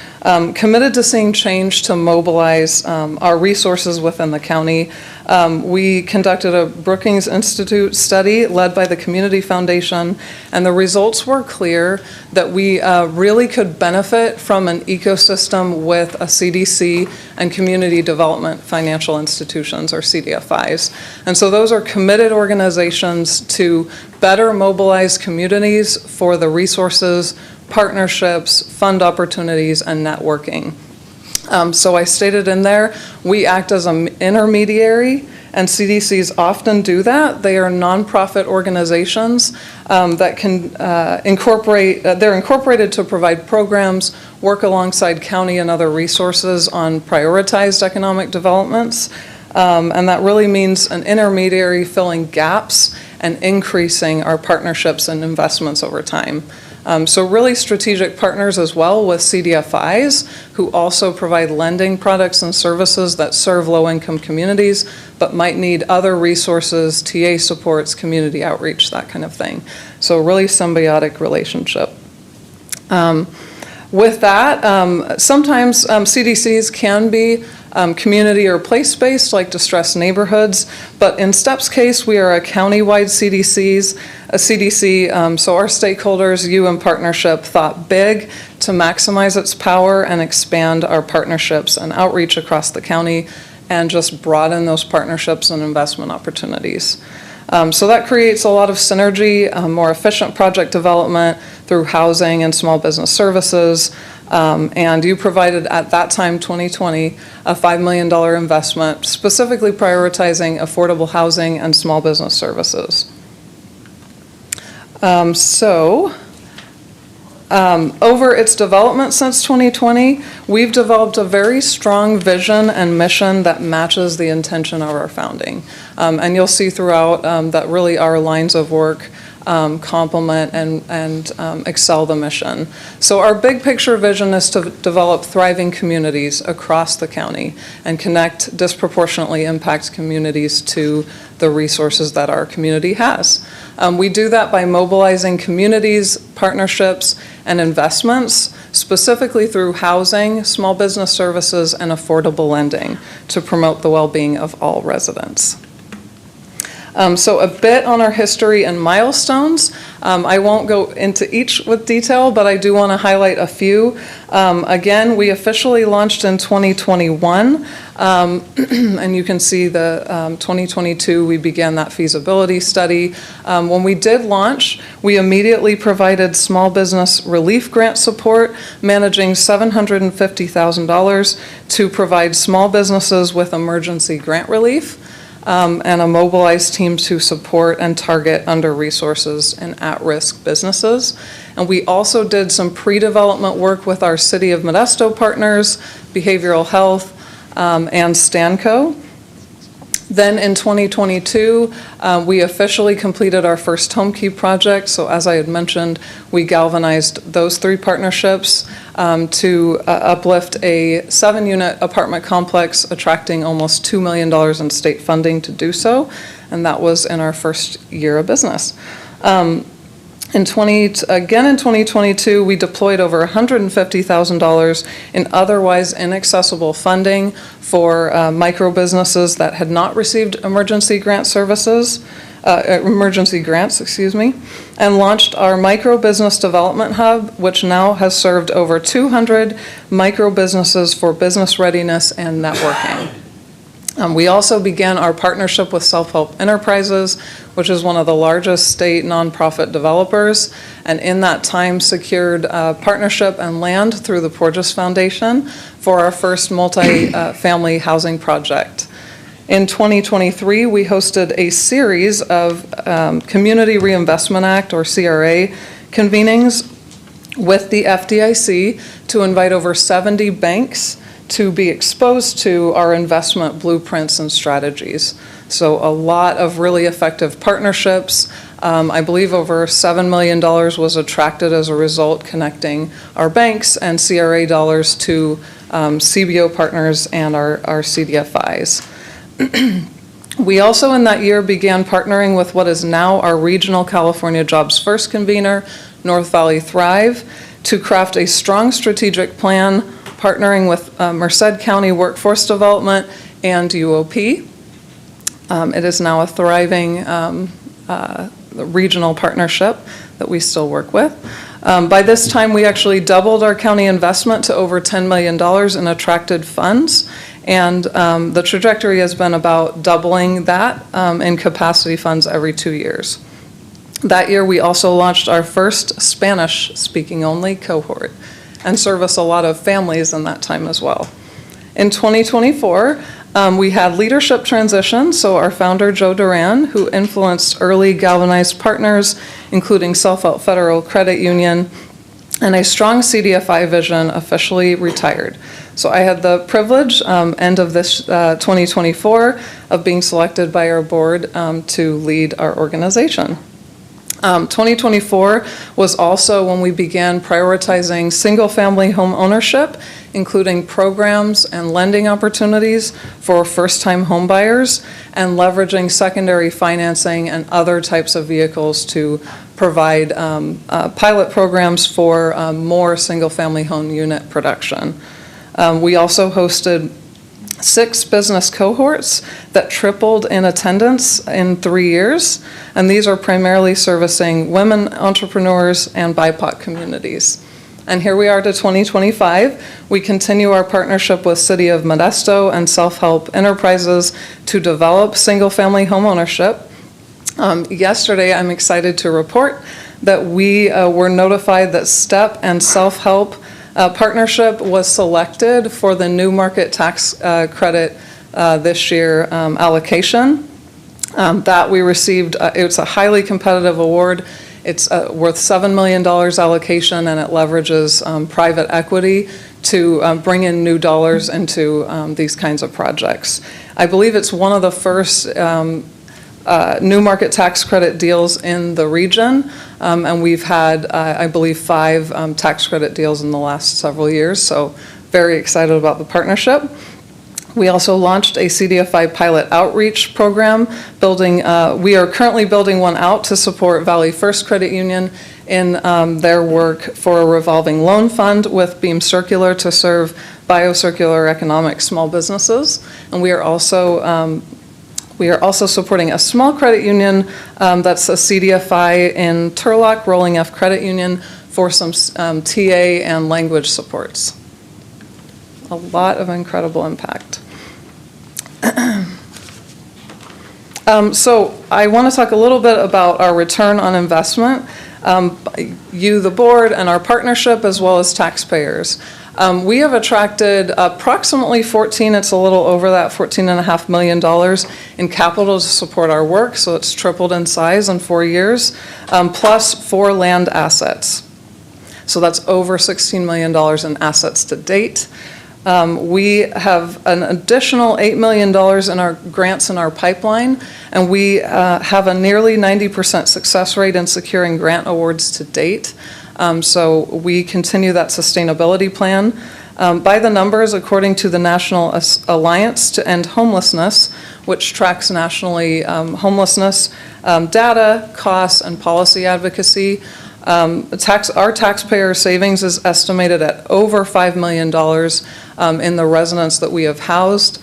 committed to seeing change to mobilize our resources within the county. We conducted a Brookings Institute study led by the Community Foundation, and the results were clear that we really could benefit from an ecosystem with a CDC and Community Development Financial Institutions, or CDFIs. And so those are committed organizations to better mobilize communities for the resources, partnerships, fund opportunities, and networking. So I stated in there, we act as an intermediary, and CDCs often do that. They are nonprofit organizations that can they're incorporated to provide programs, work alongside county and other resources on prioritized economic developments. And that really means an intermediary filling gaps and increasing our partnerships and investments over time. So really strategic partners as well with CDFIs, who also provide lending products and services that serve low-income communities, but might need other resources, TA supports, community outreach, that kind of thing. So really symbiotic relationship. With that, sometimes CDCs can be community or place-based, like distressed neighborhoods, but in STEP's case, we are a county-wide CDC, so our stakeholders, you in partnership, thought big to maximize its power and expand our partnerships and outreach across the county and just broaden those partnerships and investment opportunities. So that creates a lot of synergy, more efficient project development through housing and small business services. And you provided at that time, 2020, a $5 million investment, specifically prioritizing affordable housing and small business services. Over its development since 2020, we've developed a very strong vision and mission that matches the intention of our founding. And you'll see throughout that really our lines of work complement and excel the mission. So our big picture vision is to develop thriving communities across the county and connect disproportionately impacted communities to the resources that our community has. We do that by mobilizing communities, partnerships, and investments, specifically through housing, small business services, and affordable lending to promote the well-being of all residents. So a bit on our history and milestones. I won't go into each with detail, but I do want to highlight a few. Again, we officially launched in 2021, and you can see the 2022, we began that feasibility study. When we did launch, we immediately provided small business relief grant support, managing $750,000 to provide small businesses with emergency grant relief. And a mobilized team to support and target under-resources and at-risk businesses. And we also did some pre-development work with our City of Modesto partners, Behavioral Health, and Stanco. Then in 2022, we officially completed our first HomeKey project. So as I had mentioned, we galvanized those 3 partnerships to uplift a 7-unit apartment complex, attracting almost $2 million in state funding to do so. And that was in our first year of business. In 2022, we deployed over $150,000 in otherwise inaccessible funding for micro businesses that had not received emergency grants, and launched our Micro Business Development Hub, which now has served over 200 micro businesses for business readiness and networking. We also began our partnership with Self-Help Enterprises, which is one of the largest state nonprofit developers, and in that time secured partnership and land through the Porges Foundation for our first multi-family housing project. In 2023, we hosted a series of Community Reinvestment Act, or CRA, convenings with the FDIC to invite over 70 banks to be exposed to our investment blueprints and strategies. So a lot of really effective partnerships. I believe over $7 million was attracted as a result, connecting our banks and CRA dollars to CBO partners and our CDFIs. We also in that year began partnering with what is now our regional California Jobs First convener, North Valley Thrive, to craft a strong strategic plan, partnering with Merced County Workforce Development and UOP. It is now a thriving regional partnership that we still work with. By this time, we actually doubled our county investment to over $10 million in attracted funds, and the trajectory has been about doubling that in capacity funds every 2 years. That year, we also launched our first Spanish-speaking only cohort and service a lot of families in that time as well. In 2024, we had leadership transition, so our founder, Joe Duran, who influenced early galvanized partners, including Self-Help Federal Credit Union, and a strong CDFI vision, officially retired. So I had the privilege, end of this 2024, of being selected by our board to lead our organization. 2024 was also when we began prioritizing single-family home ownership, including programs and lending opportunities for first-time home buyers, and leveraging secondary financing and other types of vehicles to provide pilot programs for more single-family home unit production. We also hosted 6 business cohorts that tripled in attendance in 3 years, and these are primarily servicing women entrepreneurs and BIPOC communities. And here we are to 2025. We continue our partnership with City of Modesto and Self-Help Enterprises to develop single-family home ownership. Yesterday, I'm excited to report that we were notified that STEP and Self-Help partnership was selected for the new market tax credit this year allocation that we received. It's a highly competitive award. It's worth $7 million allocation, and it leverages private equity to bring in new dollars into these kinds of projects. I believe it's one of the first new market tax credit deals in the region, and we've had, I believe, 5 tax credit deals in the last several years, so very excited about the partnership. We also launched a CDFI pilot outreach program, we are currently building one out to support Valley First Credit Union in their work for a revolving loan fund with Beam Circular to serve biocircular economic small businesses. And we are also We are also supporting a small credit union that's a CDFI in Turlock, Rolling F Credit Union, for some TA and language supports. A lot of incredible impact. So I want to talk a little bit about our return on investment, you, the board, and our partnership, as well as taxpayers. We have attracted approximately it's a little over that, $14.5 million in capital to support our work, so it's tripled in size in 4 years, plus 4 land assets. So that's over $16 million in assets to date. We have an additional $8 million in our grants in our pipeline, and we have a nearly 90% success rate in securing grant awards to date. So we continue that sustainability plan. By the numbers, according to the National Alliance to End Homelessness, which tracks nationally homelessness data, costs, and policy advocacy, our taxpayer savings is estimated at over $5 million in the residents that we have housed.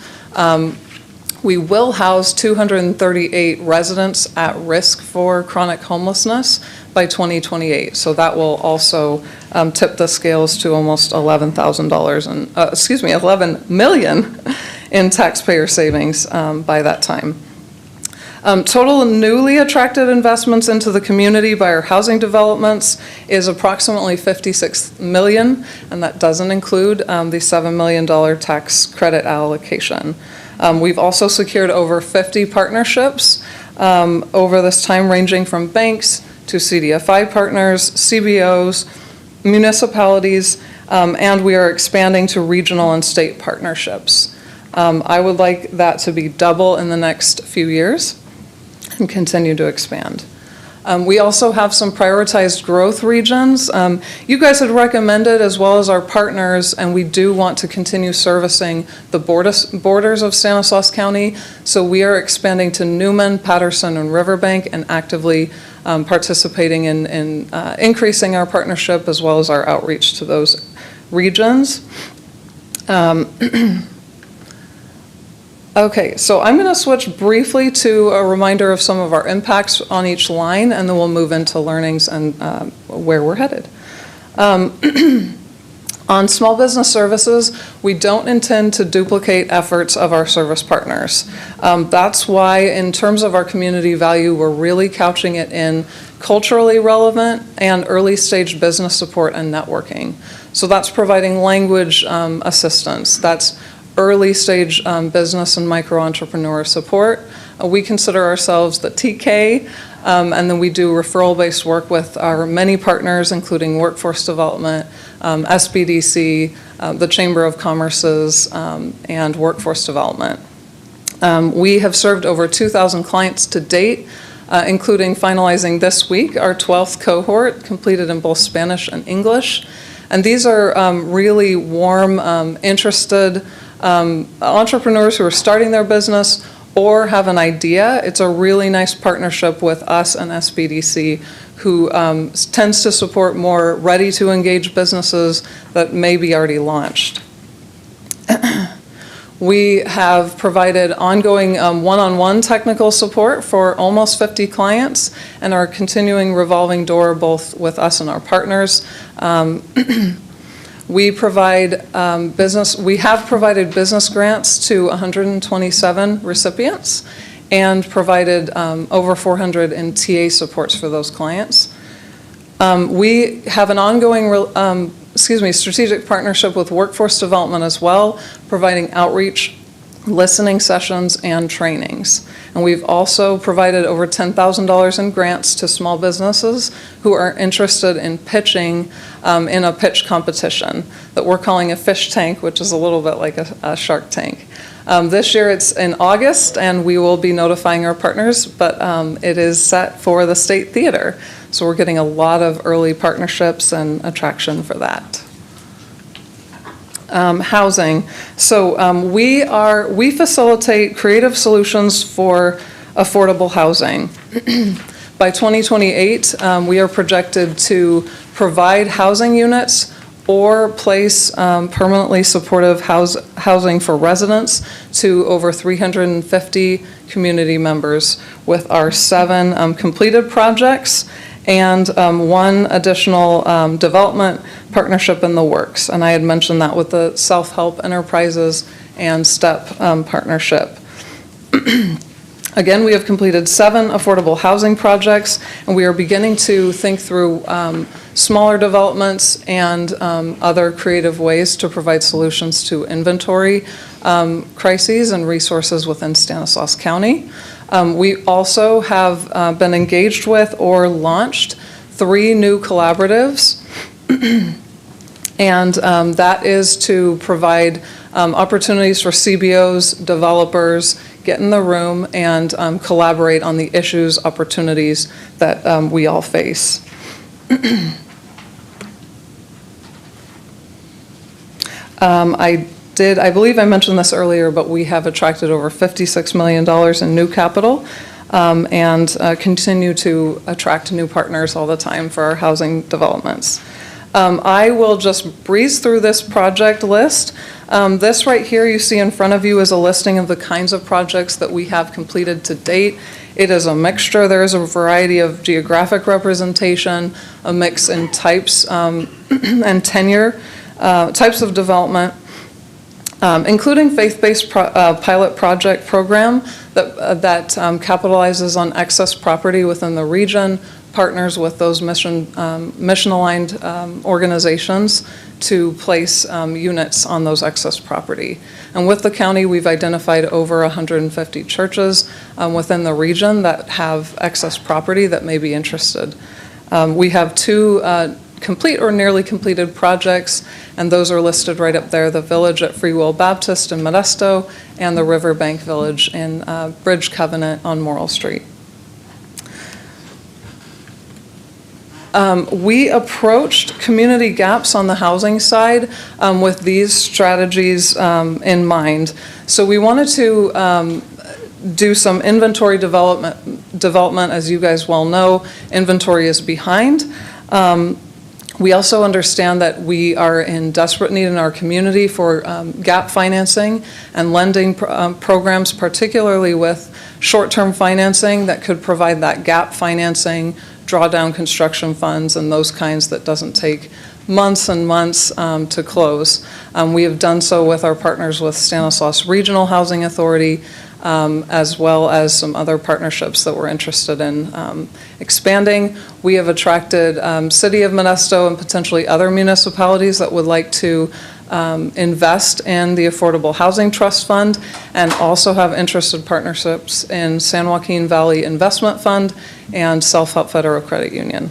We will house 238 residents at risk for chronic homelessness by 2028. So that will also tip the scales to almost $11 million in taxpayer savings by that time. Total newly attracted investments into the community by our housing developments is approximately $56 million, and that doesn't include the $7 million tax credit allocation. We've also secured over 50 partnerships over this time, ranging from banks to CDFI partners, CBOs, municipalities, and we are expanding to regional and state partnerships. I would like that to be double in the next few years and continue to expand. We also have some prioritized growth regions. You guys had recommended, as well as our partners, and we do want to continue servicing the borders of Stanislaus County. So we are expanding to Newman, Patterson, and Riverbank, and actively participating in increasing our partnership as well as our outreach to those regions. Okay, so I'm going to switch briefly to a reminder of some of our impacts on each line, and then we'll move into learnings and where we're headed. On small business services, we don't intend to duplicate efforts of our service partners. That's why, in terms of our community value, we're really couching it in culturally relevant and early stage business support and networking. So that's providing language assistance. That's early stage business and micro entrepreneur support. We consider ourselves the TK, and then we do referral-based work with our many partners, including workforce development, SBDC, the Chamber of Commerce's, and workforce development. We have served over 2,000 clients to date, including finalizing this week our 12th cohort, completed in both Spanish and English. And these are really warm, interested entrepreneurs who are starting their business or have an idea. It's a really nice partnership with us and SBDC, who tends to support more ready-to-engage businesses that may be already launched. We have provided ongoing one-on-one technical support for almost 50 clients and are continuing revolving door both with us and our partners. We provide we have provided business grants to 127 recipients and provided over 400 in TA supports for those clients. We have an ongoing strategic partnership with workforce development as well, providing outreach, listening sessions, and trainings. And we've also provided over $10,000 in grants to small businesses who are interested in pitching in a pitch competition that we're calling a fish tank, which is a little bit like a shark tank. This year it's in August, and we will be notifying our partners, but it is set for the State Theater. So we're getting a lot of early partnerships and attraction for that. Housing. So we facilitate creative solutions for affordable housing. By 2028, we are projected to provide housing units or place permanently supportive housing for residents to over 350 community members with our 7 completed projects and 1 additional development partnership in the works. And I had mentioned that with the Self-Help Enterprises and STEP partnership. Again, we have completed 7 affordable housing projects, and we are beginning to think through smaller developments and other creative ways to provide solutions to inventory crises and resources within Stanislaus County. We also have been engaged with or launched 3 new collaboratives, and that is to provide opportunities for CBOs, developers, get in the room and collaborate on the issues, opportunities that we all face. I believe I mentioned this earlier, but we have attracted over $56 million in new capital and continue to attract new partners all the time for our housing developments. I will just breeze through this project list. This right here you see in front of you is a listing of the kinds of projects that we have completed to date. It is a mixture. There is a variety of geographic representation, a mix in types and tenure, types of development, including faith-based pilot project program that capitalizes on excess property within the region, partners with those mission-aligned organizations to place units on those excess property. And with the county, we've identified over 150 churches within the region that have excess property that may be interested. We have 2 complete or nearly completed projects, and those are listed right up there, the Village at Free Will Baptist in Modesto and the Riverbank Village in Bridge Covenant on Morrill Street. We approached community gaps on the housing side with these strategies in mind. So we wanted to do some inventory development. As you guys well know, inventory is behind. We also understand that we are in desperate need in our community for gap financing and lending programs, particularly with short-term financing that could provide that gap financing, draw down construction funds, and those kinds that doesn't take months and months to close. We have done so with our partners with Stanislaus Regional Housing Authority, as well as some other partnerships that we're interested in expanding. We have attracted City of Modesto and potentially other municipalities that would like to invest in the Affordable Housing Trust Fund and also have interested partnerships in San Joaquin Valley Investment Fund and Self-Help Federal Credit Union.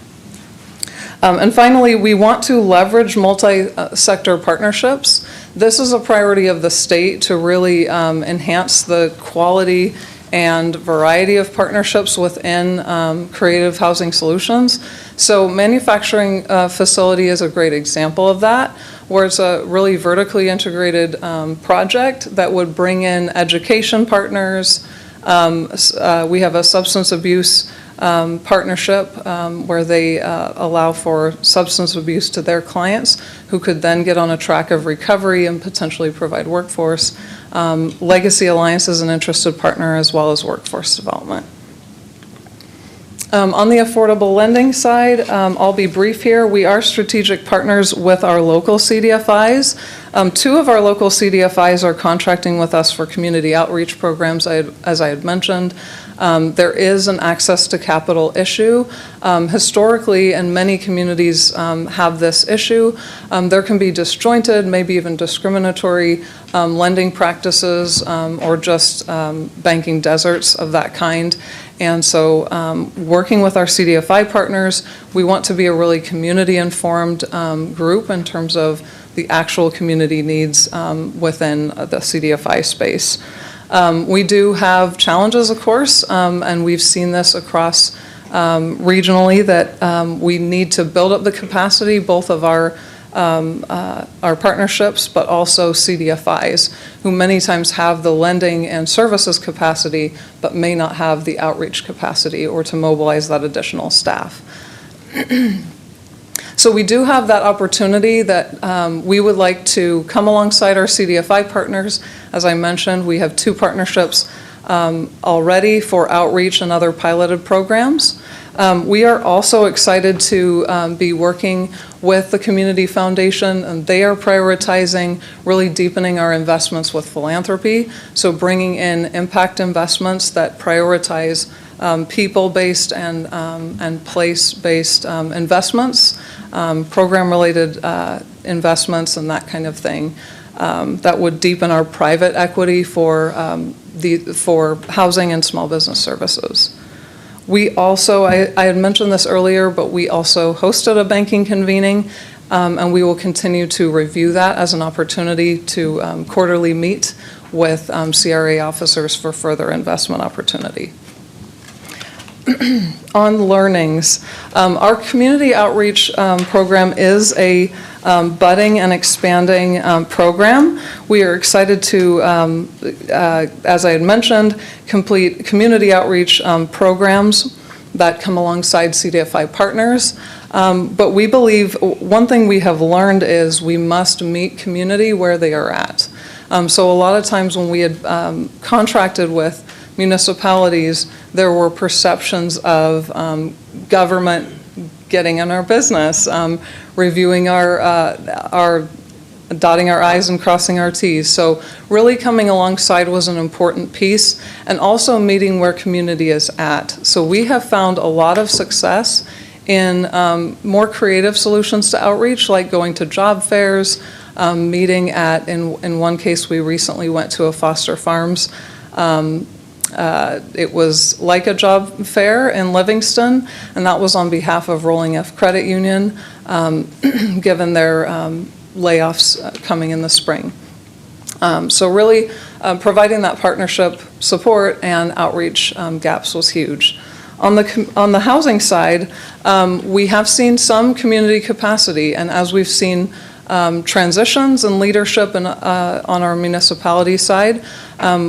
And finally, we want to leverage multi-sector partnerships. This is a priority of the state to really enhance the quality and variety of partnerships within creative housing solutions. So manufacturing facility is a great example of that, where it's a really vertically integrated project that would bring in education partners. We have a substance abuse partnership where they allow for substance abuse to their clients who could then get on a track of recovery and potentially provide workforce. Legacy Alliance is an interested partner as well as workforce development. On the affordable lending side, I'll be brief here. We are strategic partners with our local CDFIs. 2 of our local CDFIs are contracting with us for community outreach programs, as I had mentioned. There is an access to capital issue. Historically, and many communities have this issue, there can be disjointed, maybe even discriminatory lending practices or just banking deserts of that kind. And so working with our CDFI partners, we want to be a really community-informed group in terms of the actual community needs within the CDFI space. We do have challenges, of course, and we've seen this across regionally that we need to build up the capacity, both of our partnerships, but also CDFIs, who many times have the lending and services capacity, but may not have the outreach capacity or to mobilize that additional staff. So we do have that opportunity that we would like to come alongside our CDFI partners. As I mentioned, we have 2 partnerships already for outreach and other piloted programs. We are also excited to be working with the Community Foundation, and they are prioritizing really deepening our investments with philanthropy, so bringing in impact investments that prioritize people-based and place-based investments, program-related investments, and that kind of thing that would deepen our private equity for housing and small business services. We also, I had mentioned this earlier, but we also hosted a banking convening, and we will continue to review that as an opportunity to quarterly meet with CRA officers for further investment opportunity. On learnings, our community outreach program is a budding and expanding program. We are excited to, as I had mentioned, complete community outreach programs that come alongside CDFI partners. But we believe one thing we have learned is we must meet community where they are at. So a lot of times when we had contracted with municipalities, there were perceptions of government getting in our business, reviewing our dotting our I's and crossing our T's. So really coming alongside was an important piece, and also meeting where community is at. So we have found a lot of success in more creative solutions to outreach, like going to job fairs, meeting at, in one case we recently went to a Foster Farms. It was like a job fair in Livingston, and that was on behalf of Rolling F Credit Union, given their layoffs coming in the spring. So really providing that partnership support and outreach gaps was huge. On the housing side, we have seen some community capacity, and as we've seen transitions and leadership on our municipality side,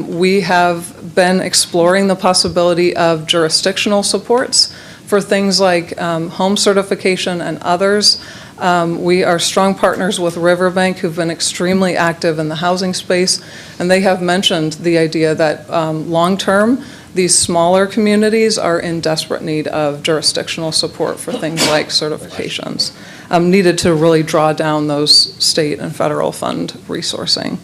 we have been exploring the possibility of jurisdictional supports for things like home certification and others. We are strong partners with Riverbank, who've been extremely active in the housing space, and they have mentioned the idea that long-term, these smaller communities are in desperate need of jurisdictional support for things like certifications, needed to really draw down those state and federal fund resourcing.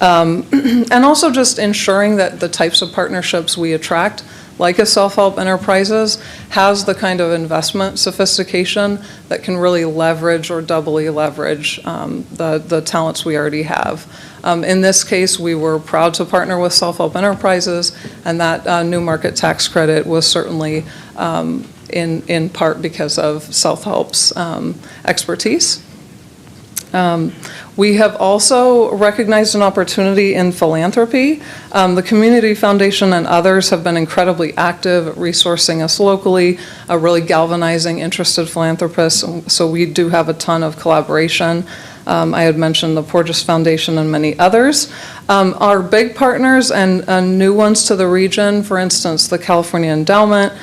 And also just ensuring that the types of partnerships we attract, like a Self-Help Enterprises, has the kind of investment sophistication that can really leverage or doubly leverage the talents we already have. In this case, we were proud to partner with Self-Help Enterprises, and that new market tax credit was certainly in part because of Self-Help's expertise. We have also recognized an opportunity in philanthropy. The Community Foundation and others have been incredibly active at resourcing us locally, really galvanizing interested philanthropists, so we do have a ton of collaboration. I had mentioned the Porges Foundation and many others. Our big partners and new ones to the region, for instance, the California Endowment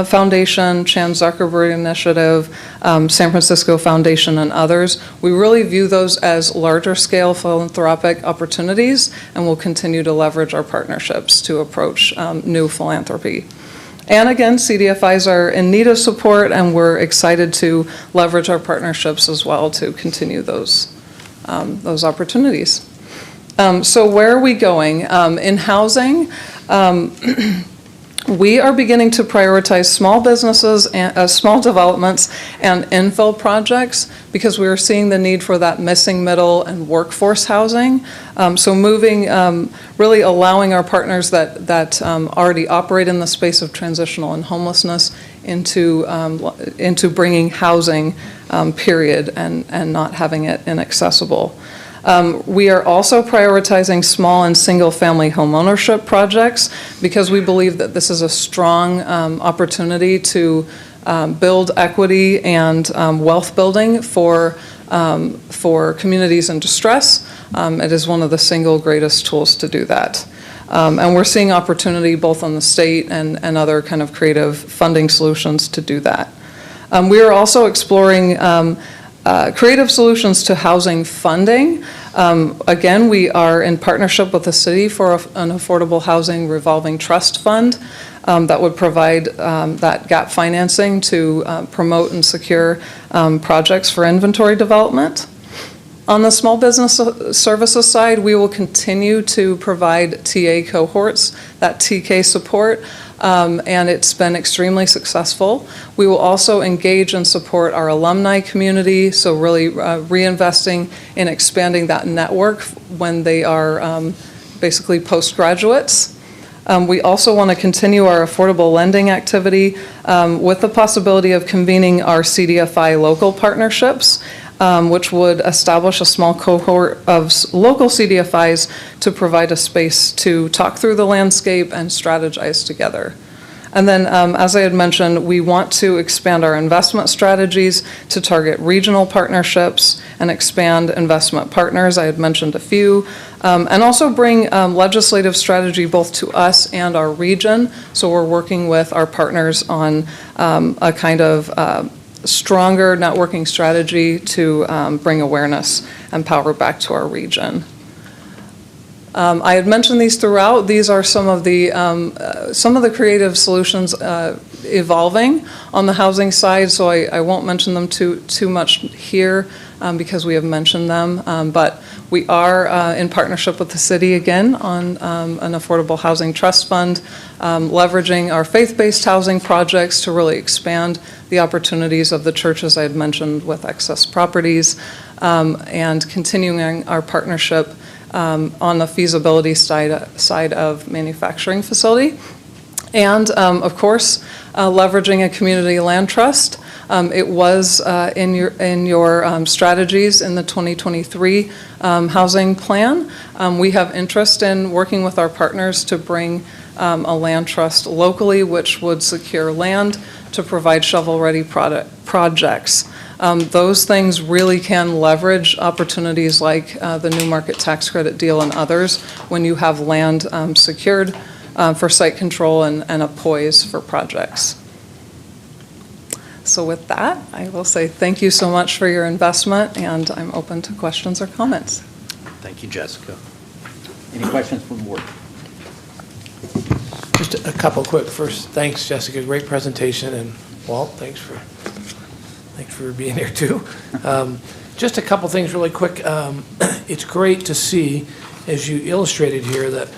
Foundation, Chan Zuckerberg Initiative, San Francisco Foundation, and others, we really view those as larger scale philanthropic opportunities, and will continue to leverage our partnerships to approach new philanthropy. And again, CDFIs are in need of support, and we're excited to leverage our partnerships as well to continue those opportunities. So where are we going? In housing, we are beginning to prioritize small businesses, and small developments, and infill projects, because we are seeing the need for that missing middle and workforce housing. So moving, really allowing our partners that already operate in the space of transitional and homelessness into bringing housing, period, and not having it inaccessible. We are also prioritizing small and single-family homeownership projects, because we believe that this is a strong opportunity to build equity and wealth building for communities in distress. It is one of the single greatest tools to do that. And we're seeing opportunity both on the state and other kind of creative funding solutions to do that. We are also exploring creative solutions to housing funding. Again, we are in partnership with the city for an affordable housing revolving trust fund that would provide that gap financing to promote and secure projects for inventory development. On the small business services side, we will continue to provide TA cohorts, that TK support, and it's been extremely successful. We will also engage and support our alumni community, so really reinvesting in expanding that network when they are basically postgraduates. We also want to continue our affordable lending activity with the possibility of convening our CDFI local partnerships, which would establish a small cohort of local CDFIs to provide a space to talk through the landscape and strategize together. And then, as I had mentioned, we want to expand our investment strategies to target regional partnerships and expand investment partners. I had mentioned a few. And also bring legislative strategy both to us and our region. So we're working with our partners on a kind of stronger networking strategy to bring awareness and power back to our region. I had mentioned these throughout. These are some of the creative solutions evolving on the housing side, so I won't mention them too much here because we have mentioned them. But we are in partnership with the city again on an affordable housing trust fund, leveraging our faith-based housing projects to really expand the opportunities of the churches I had mentioned with excess properties, and continuing our partnership on the feasibility side of manufacturing facility. And of course, leveraging a community land trust. It was in your strategies in the 2023 housing plan. We have interest in working with our partners to bring a land trust locally, which would secure land to provide shovel-ready projects. Those things really can leverage opportunities like the new market tax credit deal and others when you have land secured for site control and a poise for projects. So with that, I will say thank you so much for your investment, and I'm open to questions or comments. Thank you, Jessica. Any questions from the board? Just a couple quick. First, thanks, Jessica. Great presentation, and Walt, thanks for being here too. Just a couple things really quick. It's great to see, as you illustrated here, that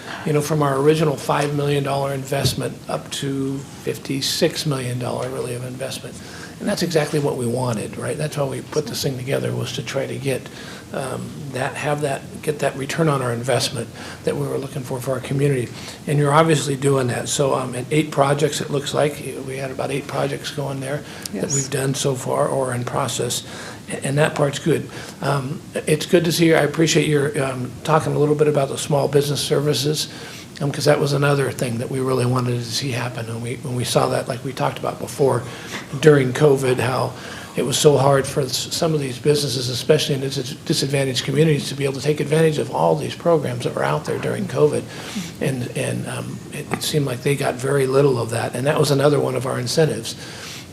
from our original $5 million investment up to $56 million really of investment. And that's exactly what we wanted, right? That's why we put this thing together, was to try to get get that return on our investment that we were looking for our community. And you're obviously doing that. So in 8 projects, it looks like we had about 8 projects going there. Yes. That we've done so far or in process. And that part's good. It's good to see you. I appreciate your talking a little bit about the small business services, because that was another thing that we really wanted to see happen. When we saw that, like we talked about before, during COVID, how it was so hard for some of these businesses, especially in disadvantaged communities, to be able to take advantage of all these programs that were out there during COVID. And it seemed like they got very little of that. And that was another one of our incentives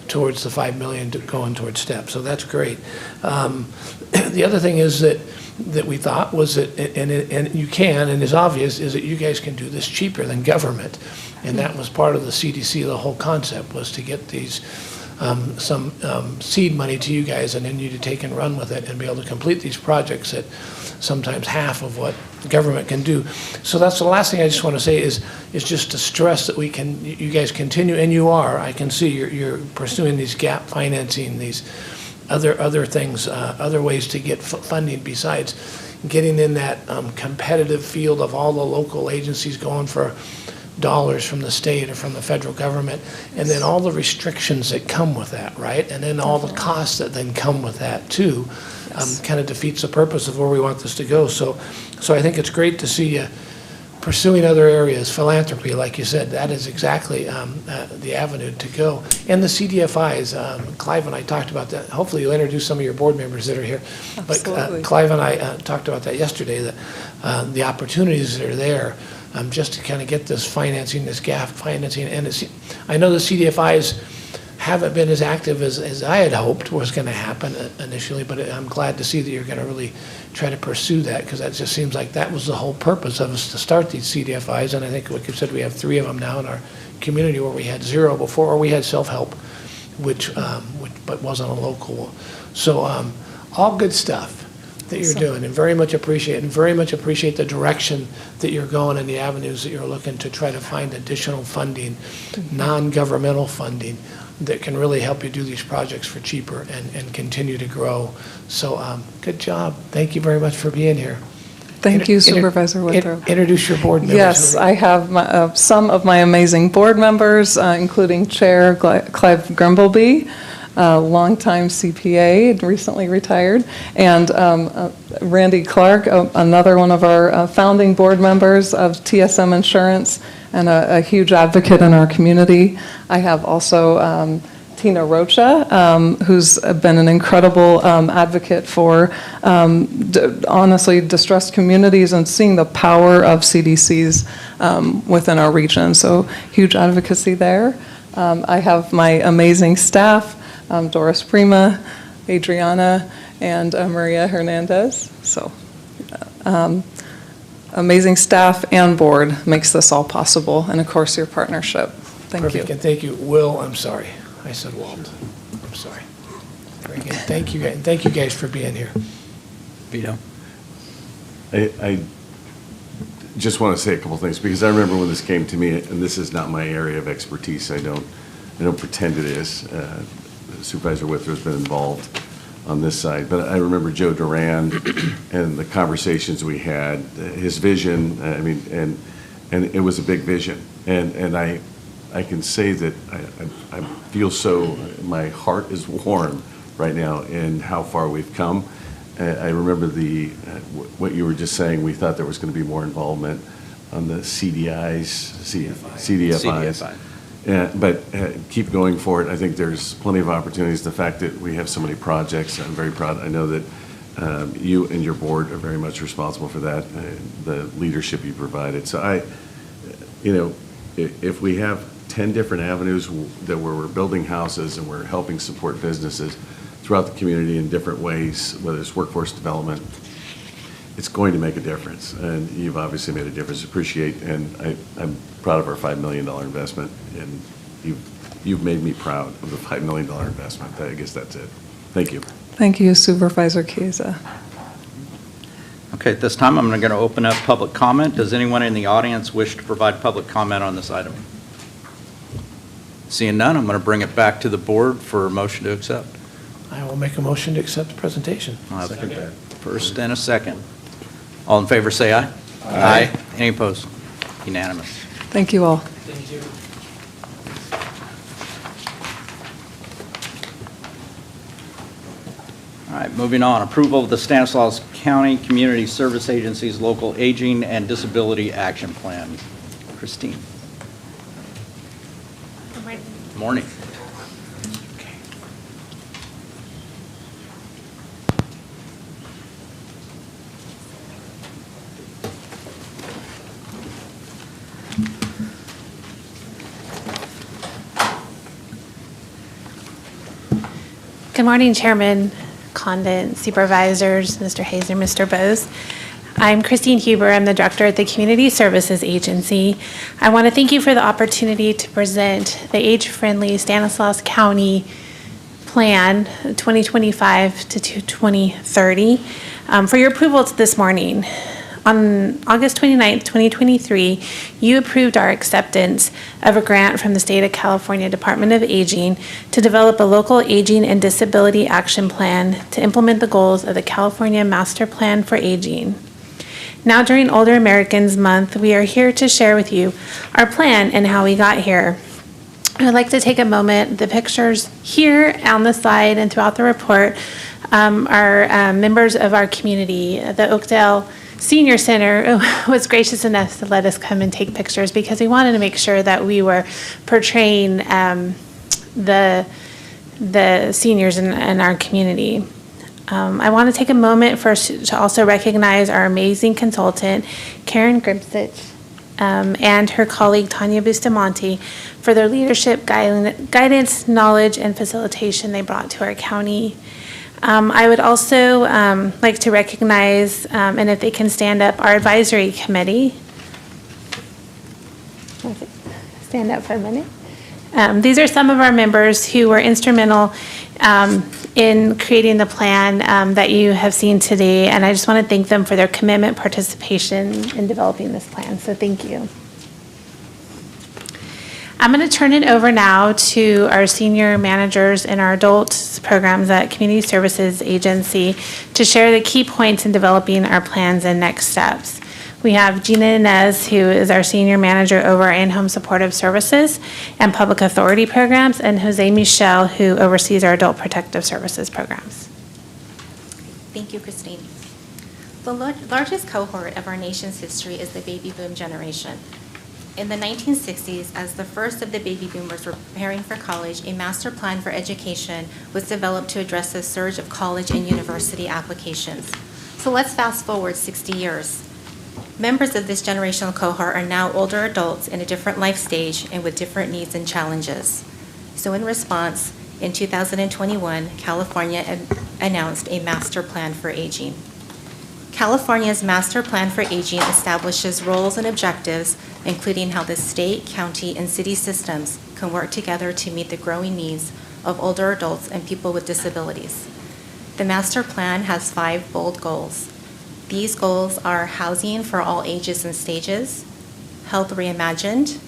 towards the $5 million going towards STEP. So that's great. The other thing is that we thought was that, and you can, and is obvious, is that you guys can do this cheaper than government. And that was part of the CDC. The whole concept was to get these some seed money to you guys, and then you to take and run with it and be able to complete these projects at sometimes half of what the government can do. So that's the last thing I just want to say is just to stress that you guys continue, and you are. I can see you're pursuing these gap financing, these other things, other ways to get funding besides getting in that competitive field of all the local agencies going for dollars from the state or from the federal government, and then all the restrictions that come with that, right? And then all the costs that then come with that too, kind of defeats the purpose of where we want this to go. So I think it's great to see you pursuing other areas, philanthropy, like you said. That is exactly the avenue to go. And the CDFIs, Clive and I talked about that. Hopefully you'll introduce some of your board members that are here. Absolutely. But Clive and I talked about that yesterday, that the opportunities that are there, just to kind of get this financing, this gap financing. And I know the CDFIs haven't been as active as I had hoped was going to happen initially, but I'm glad to see that you're going to really try to pursue that, because that just seems like that was the whole purpose of us to start these CDFIs. And I think, like you said, we have 3 of them now in our community, where we had 0 before, or we had self-help, which but wasn't a local. So all good stuff that you're doing, and very much appreciate the direction that you're going and the avenues that you're looking to try to find additional funding, non-governmental funding, that can really help you do these projects for cheaper and continue to grow. So good job. Thank you very much for being here. Thank you, Supervisor Winthrop. Introduce your board members. Yes, I have some of my amazing board members, including Chair Clive Grimbleby, longtime CPA, recently retired, and Randy Clark, another one of our founding board members of TSM Insurance, and a huge advocate in our community. I have also Tina Rocha, who's been an incredible advocate for, honestly, distressed communities and seeing the power of CDCs within our region. So huge advocacy there. I have my amazing staff, Doris Prima, Adriana, and Maria Hernandez. So amazing staff and board makes this all possible, and of course your partnership. Thank Perfect. you. And thank you, Will. I'm sorry, I said Walt. I'm sorry. Very good. Thank you, guys. Thank you guys for being here. Vito? I just want to say a couple things, because I remember when this came to me, and this is not my area of expertise. I don't pretend it is. Supervisor Withrow has been involved on this side, but I remember Joe Duran and the conversations we had, his vision. I mean, and it was a big vision, and I can say that I feel so. My heart is warm right now in how far we've come. I remember what you were just saying. We thought there was going to be more involvement on the CDFIs. Yeah, but keep going for it. I think there's plenty of opportunities. The fact that we have so many projects, I'm very proud. I know that you and your board are very much responsible for that, the leadership you provided. So if we have 10 different avenues that where we're building houses and we're helping support businesses throughout the community in different ways, whether it's workforce development, it's going to make a difference. And you've obviously made a difference. Appreciate, and I'm proud of our $5 million investment, and you've made me proud of the $5 million investment. I guess that's it. Thank you. Thank you, Supervisor Chiesa. Okay, at this time, I'm going to open up public comment. Does anyone in the audience wish to provide public comment on this item? Seeing none, I'm going to bring it back to the board for a motion to accept. I will make a motion to accept the presentation. I'll have a first and a second. All in favor, say aye. Aye. Any opposed? Unanimous. Thank you all. Thank you. All right, moving on. Approval of the Stanislaus County Community Service Agency's Local Aging and Disability Action Plan. Christine. Good morning. Morning. Good morning, Chairman Condon, Supervisors, Mr. Hayes and Mr. Bose. I'm Christine Huber. I'm the Director at the Community Services Agency. I want to thank you for the opportunity to present the age-friendly Stanislaus County Plan 2025 to 2030 for your approval this morning. On August 29th, 2023, you approved our acceptance of a grant from the State of California Department of Aging to develop a local aging and disability action plan to implement the goals of the California Master Plan for Aging. Now, during Older Americans Month, we are here to share with you our plan and how we got here. I would like to take a moment. The pictures here on the slide and throughout the report are members of our community. The Oakdale Senior Center was gracious enough to let us come and take pictures because we wanted to make sure that we were portraying the seniors in our community. I want to take a moment first to also recognize our amazing consultant, Karen Grimsich. and her colleague Tanya Bustamante for their leadership, guidance, knowledge, and facilitation they brought to our county. I would also like to recognize, and if they can stand up, our advisory committee. Stand up for a minute. These are some of our members who were instrumental in creating the plan that you have seen today, and I just want to thank them for their commitment, participation in developing this plan, so thank you. I'm going to turn it over now to our senior managers in our adult programs at Community Services Agency to share the key points in developing our plans and next steps. We have Gina Inez, who is our senior manager over our in-home supportive services and public authority programs, and Jose Michel, who oversees our adult protective services programs. Thank you, Christine. The largest cohort of our nation's history is the baby boom generation. In the 1960s, as the first of the baby boomers were preparing for college, a master plan for education was developed to address the surge of college and university applications. So let's fast forward 60 years. Members of this generational cohort are now older adults in a different life stage and with different needs and challenges. So in response, in 2021, California announced a master plan for aging. California's master plan for aging establishes roles and objectives, including how the state, county, and city systems can work together to meet the growing needs of older adults and people with disabilities. The master plan has 5 bold goals. These goals are housing for all ages and stages, health reimagined,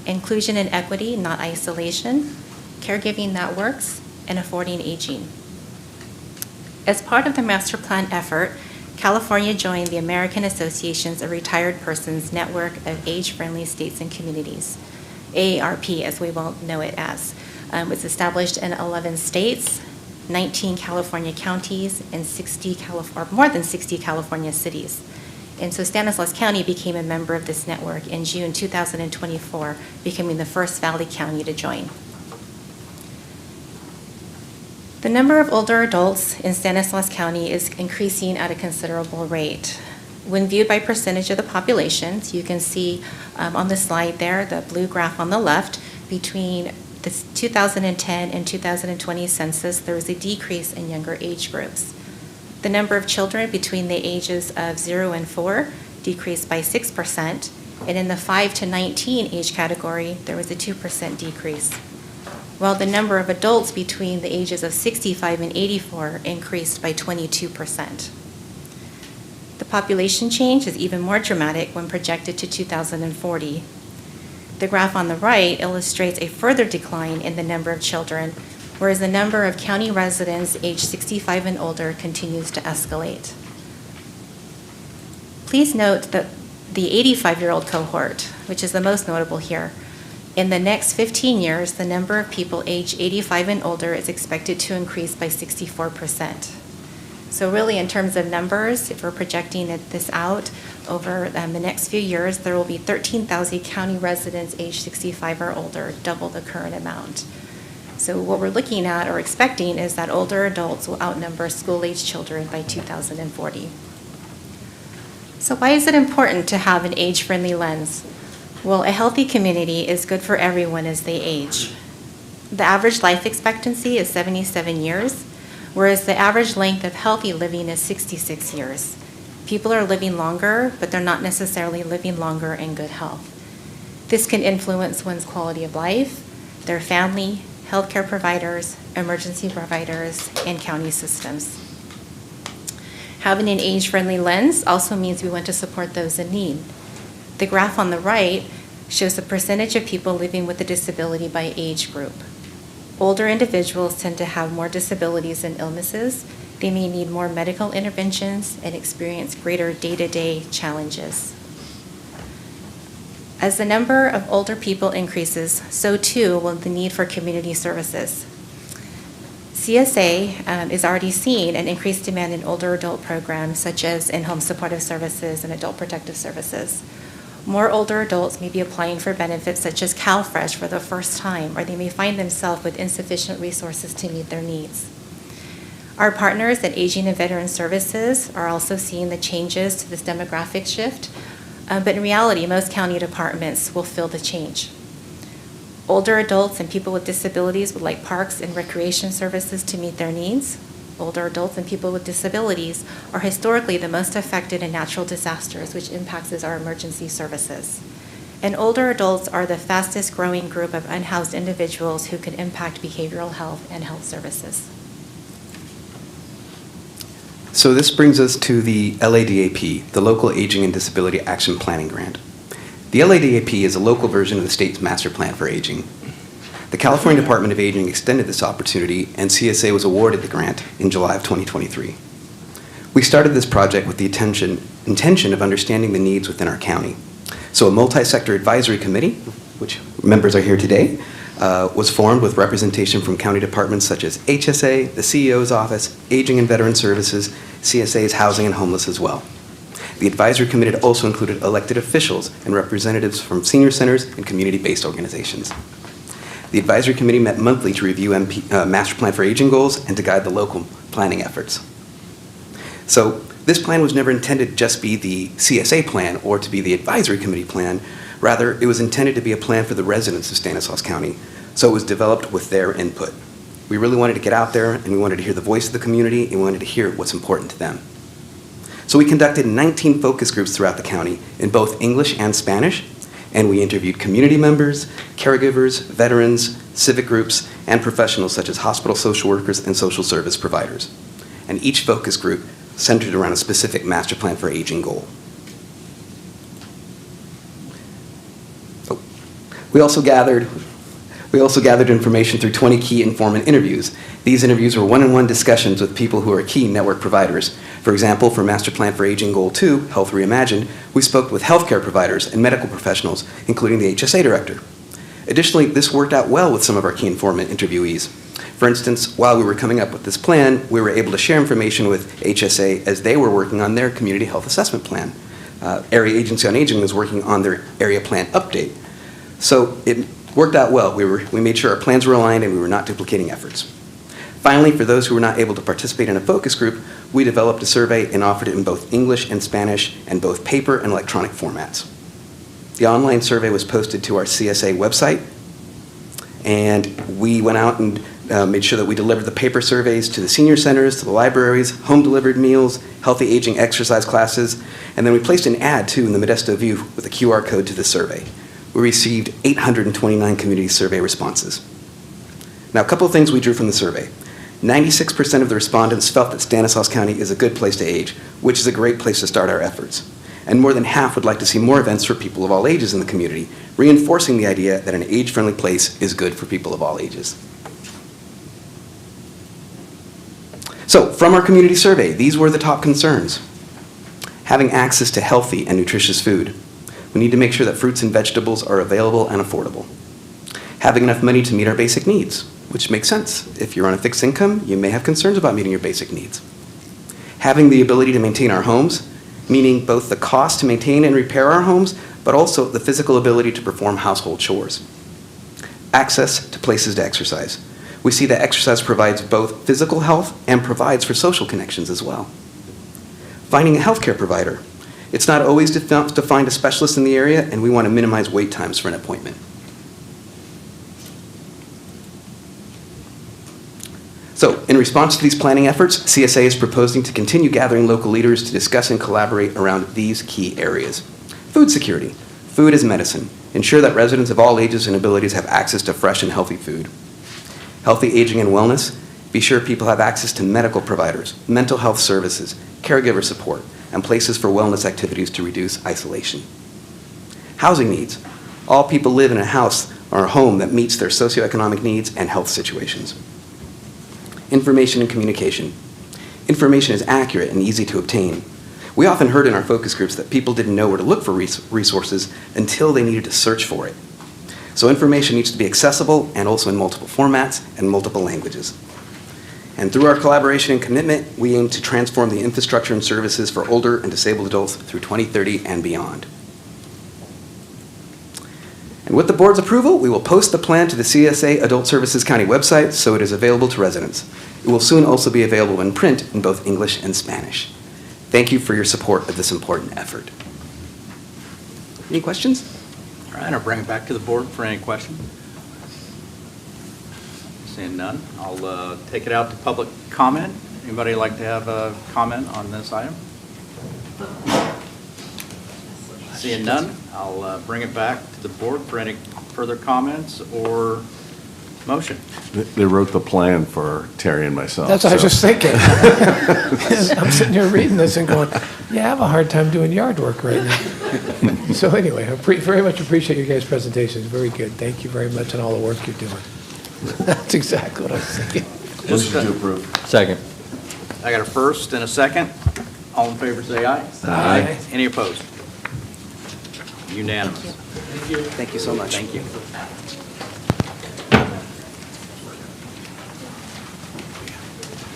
inclusion and equity, not isolation, caregiving that works, and affording aging. As part of the master plan effort, California joined the American Associations of Retired Persons Network of Age-Friendly States and Communities, AARP as we will know it as. It's established in 11 states, 19 California counties, and more than 60 California cities. And so Stanislaus County became a member of this network in June 2024, becoming the first Valley County to join. The number of older adults in Stanislaus County is increasing at a considerable rate. When viewed by percentage of the population, so you can see on the slide there, the blue graph on the left, between the 2010 and 2020 census, there was a decrease in younger age groups. The number of children between the ages of 0 and 4 decreased by 6%, and in the 5 to 19 age category, there was a 2% decrease, while the number of adults between the ages of 65 and 84 increased by 22%. The population change is even more dramatic when projected to 2040. The graph on the right illustrates a further decline in the number of children, whereas the number of county residents aged 65 and older continues to escalate. Please note that the 85-year-old cohort, which is the most notable here, in the next 15 years, the number of people aged 85 and older is expected to increase by 64%. So really, in terms of numbers, if we're projecting this out over the next few years, there will be 13,000 county residents aged 65 or older, double the current amount. So what we're looking at or expecting is that older adults will outnumber school-age children by 2040. So why is it important to have an age-friendly lens? Well, a healthy community is good for everyone as they age. The average life expectancy is 77 years, whereas the average length of healthy living is 66 years. People are living longer, but they're not necessarily living longer in good health. This can influence one's quality of life, their family, healthcare providers, emergency providers, and county systems. Having an age-friendly lens also means we want to support those in need. The graph on the right shows the percentage of people living with a disability by age group. Older individuals tend to have more disabilities and illnesses. They may need more medical interventions and experience greater day-to-day challenges. As the number of older people increases, so too will the need for community services. CSA is already seeing an increased demand in older adult programs such as in-home supportive services and adult protective services. More older adults may be applying for benefits such as CalFresh for the first time, or they may find themselves with insufficient resources to meet their needs. Our partners at Aging and Veteran Services are also seeing the changes to this demographic shift. But in reality, most county departments will feel the change. Older adults and people with disabilities would like parks and recreation services to meet their needs. Older adults and people with disabilities are historically the most affected in natural disasters, which impacts our emergency services. And older adults are the fastest growing group of unhoused individuals who could impact behavioral health and health services. So this brings us to the LADAP, the Local Aging and Disability Action Planning Grant. The LADAP is a local version of the state's master plan for aging. The California Department of Aging extended this opportunity, and CSA was awarded the grant in July of 2023. We started this project with the intention of understanding the needs within our county. So a multi-sector advisory committee, which members are here today, was formed with representation from county departments such as HSA, the CEO's office, Aging and Veteran Services, CSA's Housing and Homeless as well. The advisory committee also included elected officials and representatives from senior centers and community-based organizations. The advisory committee met monthly to review Master Plan for Aging goals and to guide the local planning efforts. So this plan was never intended to just be the CSA plan or to be the advisory committee plan. Rather, it was intended to be a plan for the residents of Stanislaus County, so it was developed with their input. We really wanted to get out there, and we wanted to hear the voice of the community, and we wanted to hear what's important to them. So we conducted 19 focus groups throughout the county in both English and Spanish, and we interviewed community members, caregivers, veterans, civic groups, and professionals such as hospital social workers and social service providers. And each focus group centered around a specific master plan for aging goal. We also gathered information through 20 key informant interviews. These interviews were one-on-one discussions with people who are key network providers. For example, for Master Plan for Aging Goal 2, Health Reimagined, we spoke with healthcare providers and medical professionals, including the HSA director. Additionally, this worked out well with some of our key informant interviewees. For instance, while we were coming up with this plan, we were able to share information with HSA as they were working on their community health assessment plan. Area Agency on Aging was working on their area plan update. So it worked out well. We made sure our plans were aligned and we were not duplicating efforts. Finally, for those who were not able to participate in a focus group, we developed a survey and offered it in both English and Spanish and both paper and electronic formats. The online survey was posted to our CSA website, and we went out and made sure that we delivered the paper surveys to the senior centers, to the libraries, home-delivered meals, healthy aging exercise classes, and then we placed an ad, too, in the Modesto View with a QR code to the survey. We received 829 community survey responses. Now, a couple of things we drew from the survey. 96% of the respondents felt that Stanislaus County is a good place to age, which is a great place to start our efforts. And more than half would like to see more events for people of all ages in the community, reinforcing the idea that an age-friendly place is good for people of all ages. So, from our community survey, these were the top concerns. Having access to healthy and nutritious food. We need to make sure that fruits and vegetables are available and affordable. Having enough money to meet our basic needs, which makes sense. If you're on a fixed income, you may have concerns about meeting your basic needs. Having the ability to maintain our homes, meaning both the cost to maintain and repair our homes, but also the physical ability to perform household chores. Access to places to exercise. We see that exercise provides both physical health and provides for social connections as well. Finding a healthcare provider. It's not always to find a specialist in the area, and we want to minimize wait times for an appointment. So, in response to these planning efforts, CSA is proposing to continue gathering local leaders to discuss and collaborate around these key areas. Food security. Food is medicine. Ensure that residents of all ages and abilities have access to fresh and healthy food. Healthy aging and wellness. Be sure people have access to medical providers, mental health services, caregiver support, and places for wellness activities to reduce isolation. Housing needs. All people live in a house or a home that meets their socioeconomic needs and health situations. Information and communication. Information is accurate and easy to obtain. We often heard in our focus groups that people didn't know where to look for resources until they needed to search for it. So information needs to be accessible and also in multiple formats and multiple languages. And through our collaboration and commitment, we aim to transform the infrastructure and services for older and disabled adults through 2030 and beyond. And with the board's approval, we will post the plan to the CSA Adult Services County website so it is available to residents. It will soon also be available in print in both English and Spanish. Thank you for your support of this important effort. Any questions? All right, I'll bring it back to the board for any questions. Seeing none, I'll take it out to public comment. Anybody like to have a comment on this item? Seeing none, I'll bring it back to the board for any further comments or motion. They wrote the plan for Terry and myself. That's what I was so- just thinking. I'm sitting here reading this and going, yeah, I have a hard time doing yard work right now. So anyway, I very much appreciate your guys' presentations. Very good. Thank you very much on all the work you're doing. That's exactly what I was thinking. Motion to approve. Second. I got a first and a second. All in favor, say aye. Aye. Any opposed? Unanimous. Thank you so much. Thank you.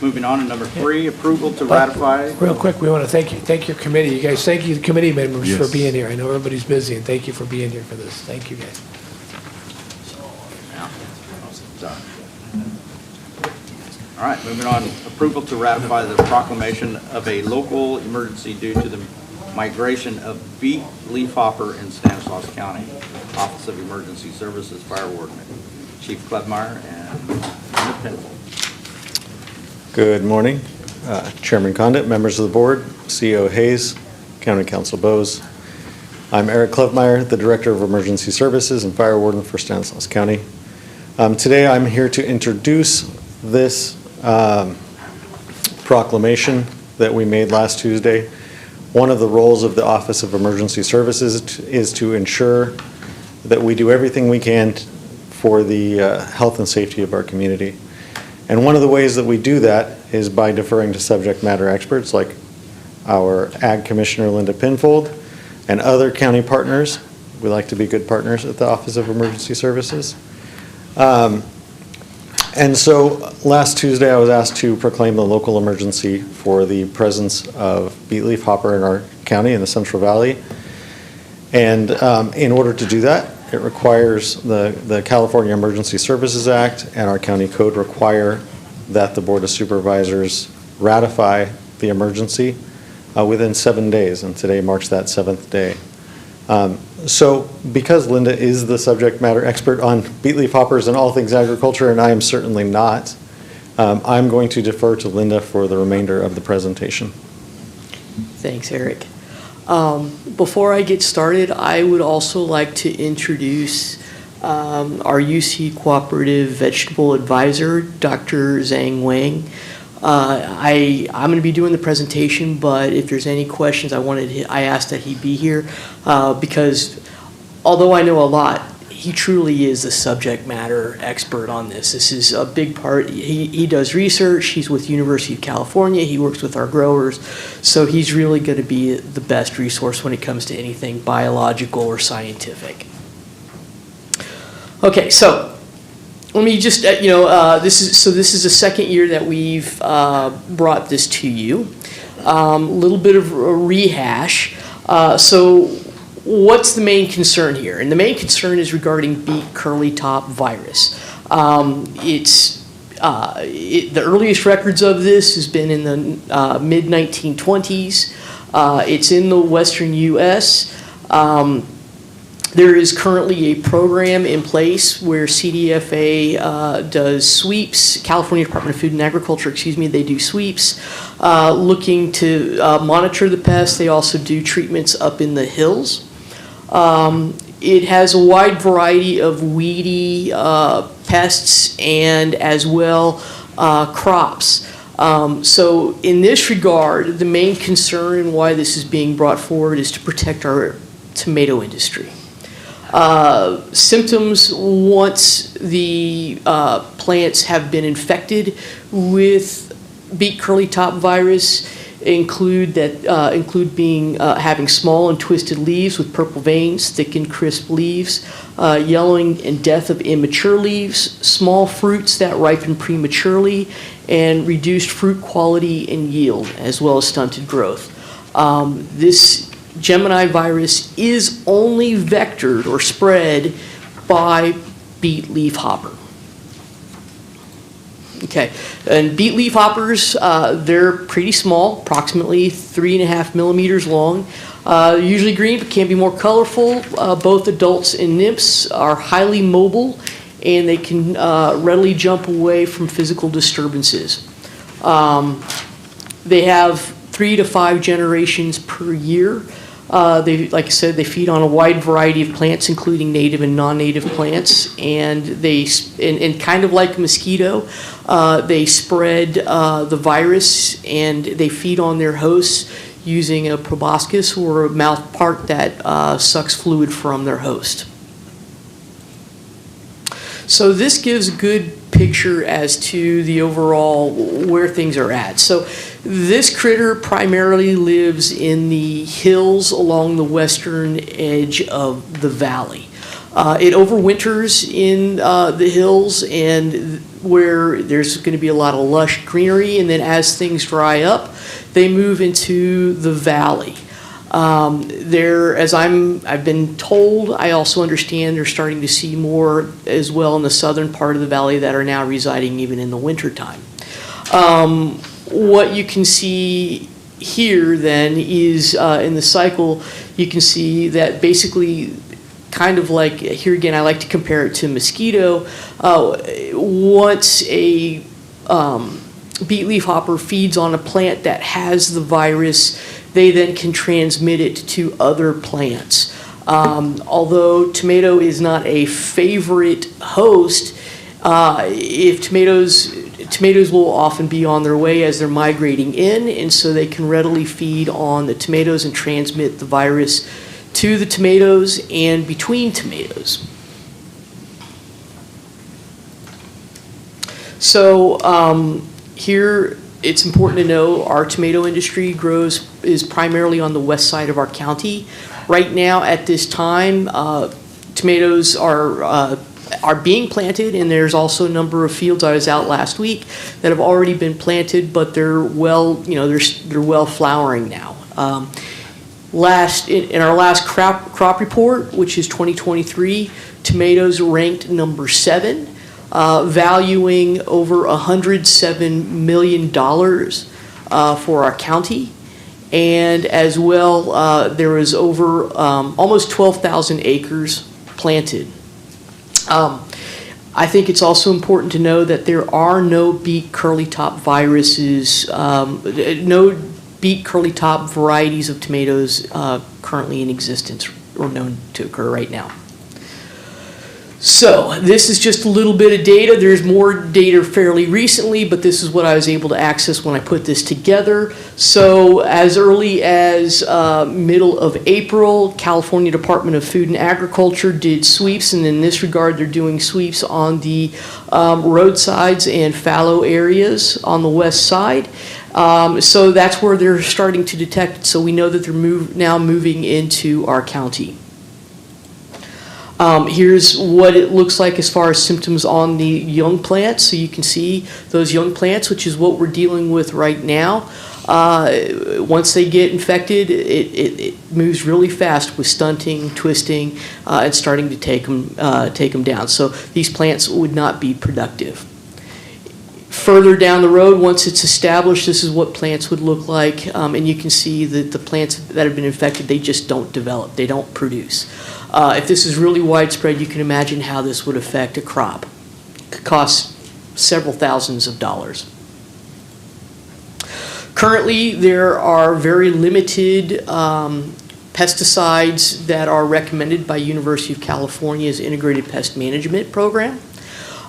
Moving on to number 3, approval to ratify. Real quick, we want to thank your committee. You guys, thank you, the committee members, for Yes. being here. I know everybody's busy, and thank you for being here for this. Thank you, guys. All right, moving on, approval to ratify the proclamation of a local emergency due to the migration of beet leafhopper in Stanislaus County. Office of Emergency Services Fire Warden, Chief Klebmeyer and Linda Penfold. Good morning, Chairman Condit, members of the board, CEO Hayes, County Council Bose. I'm Eric Klevmeyer, the Director of Emergency Services and Fire Warden for Stanislaus County. Today I'm here to introduce this proclamation that we made last Tuesday. One of the roles of the Office of Emergency Services is to ensure that we do everything we can for the health and safety of our community. And one of the ways that we do that is by deferring to subject matter experts like our Ag Commissioner Linda Penfold and other county partners. We like to be good partners at the Office of Emergency Services. And so last Tuesday I was asked to proclaim the local emergency for the presence of beet leaf hopper in our county in the Central Valley. And in order to do that, it requires the California Emergency Services Act and our county code require that the Board of Supervisors ratify the emergency within 7 days, and today marks that 7th day. So because Linda is the subject matter expert on beet leaf hoppers and all things agriculture, and I am certainly not, I'm going to defer to Linda for the remainder of the presentation. Thanks, Eric. Before I get started, I would also like to introduce our UC Cooperative Vegetable Advisor, Dr. Zhang Wang. I'm going to be doing the presentation, but if there's any questions, I asked that he be here because although I know a lot, he truly is the subject matter expert on this. This is a big part. He does research. He's with University of California. He works with our growers. So he's really going to be the best resource when it comes to anything biological or scientific. Okay, so let me just, this is the second year that we've brought this to you. Little bit of a rehash. So what's the main concern here? And the main concern is regarding beet curly top virus. The earliest records of this has been in the mid-1920s. It's in the western U.S. There is currently a program in place where CDFA does sweeps, California Department of Food and Agriculture, they do sweeps, looking to monitor the pests. They also do treatments up in the hills. It has a wide variety of weedy pests and as well crops. So in this regard, the main concern and why this is being brought forward is to protect our tomato industry. Symptoms once the plants have been infected with beet curly top virus include having small and twisted leaves with purple veins, thick and crisp leaves, yellowing and death of immature leaves, small fruits that ripen prematurely, and reduced fruit quality and yield, as well as stunted growth. This Gemini virus is only vectored or spread by beet leaf hopper. Okay, and beet leaf hoppers, they're pretty small, approximately 3.5 millimeters long. Usually green, but can be more colorful. Both adults and nymphs are highly mobile, and they can readily jump away from physical disturbances. They have 3 to 5 generations per year. Like I said, they feed on a wide variety of plants, including native and non-native plants, and and kind of like a mosquito, they spread the virus, and they feed on their hosts using a proboscis, or a mouth part that sucks fluid from their host. So this gives a good picture as to the overall where things are at. So this critter primarily lives in the hills along the western edge of the valley. It overwinters in the hills, and where there's going to be a lot of lush greenery, and then as things dry up, they move into the valley. As I've been told, I also understand they're starting to see more as well in the southern part of the valley that are now residing even in the wintertime. What you can see here then is in the cycle, you can see that basically, kind of like, here again, I like to compare it to mosquito. Once a beet leaf hopper feeds on a plant that has the virus, they then can transmit it to other plants. Although tomato is not a favorite host, if tomatoes will often be on their way as they're migrating in, and so they can readily feed on the tomatoes and transmit the virus to the tomatoes and between tomatoes. So here, it's important to know our tomato industry is primarily on the west side of our county. Right now, at this time, tomatoes are being planted, and there's also a number of fields. I was out last week that have already been planted, but they're well flowering now. In our last crop report, which is 2023, tomatoes ranked number 7. Valuing over $107 million for our county. And as well, there was over almost 12,000 acres planted. I think it's also important to know that there are no beet curly-top viruses, no beet curly-top varieties of tomatoes currently in existence or known to occur right now. So this is just a little bit of data. There's more data fairly recently, but this is what I was able to access when I put this together. So as early as middle of April, California Department of Food and Agriculture did sweeps, and in this regard, they're doing sweeps on the roadsides and fallow areas on the west side. So that's where they're starting to detect. So we know that they're now moving into our county. Here's what it looks like as far as symptoms on the young plants. So you can see those young plants, which is what we're dealing with right now. Once they get infected, it moves really fast with stunting, twisting, and starting to take them down. So these plants would not be productive. Further down the road, once it's established, this is what plants would look like. And you can see that the plants that have been infected, they just don't develop. They don't produce. If this is really widespread, you can imagine how this would affect a crop. It could cost several thousands of dollars. Currently, there are very limited pesticides that are recommended by University of California's Integrated Pest Management Program.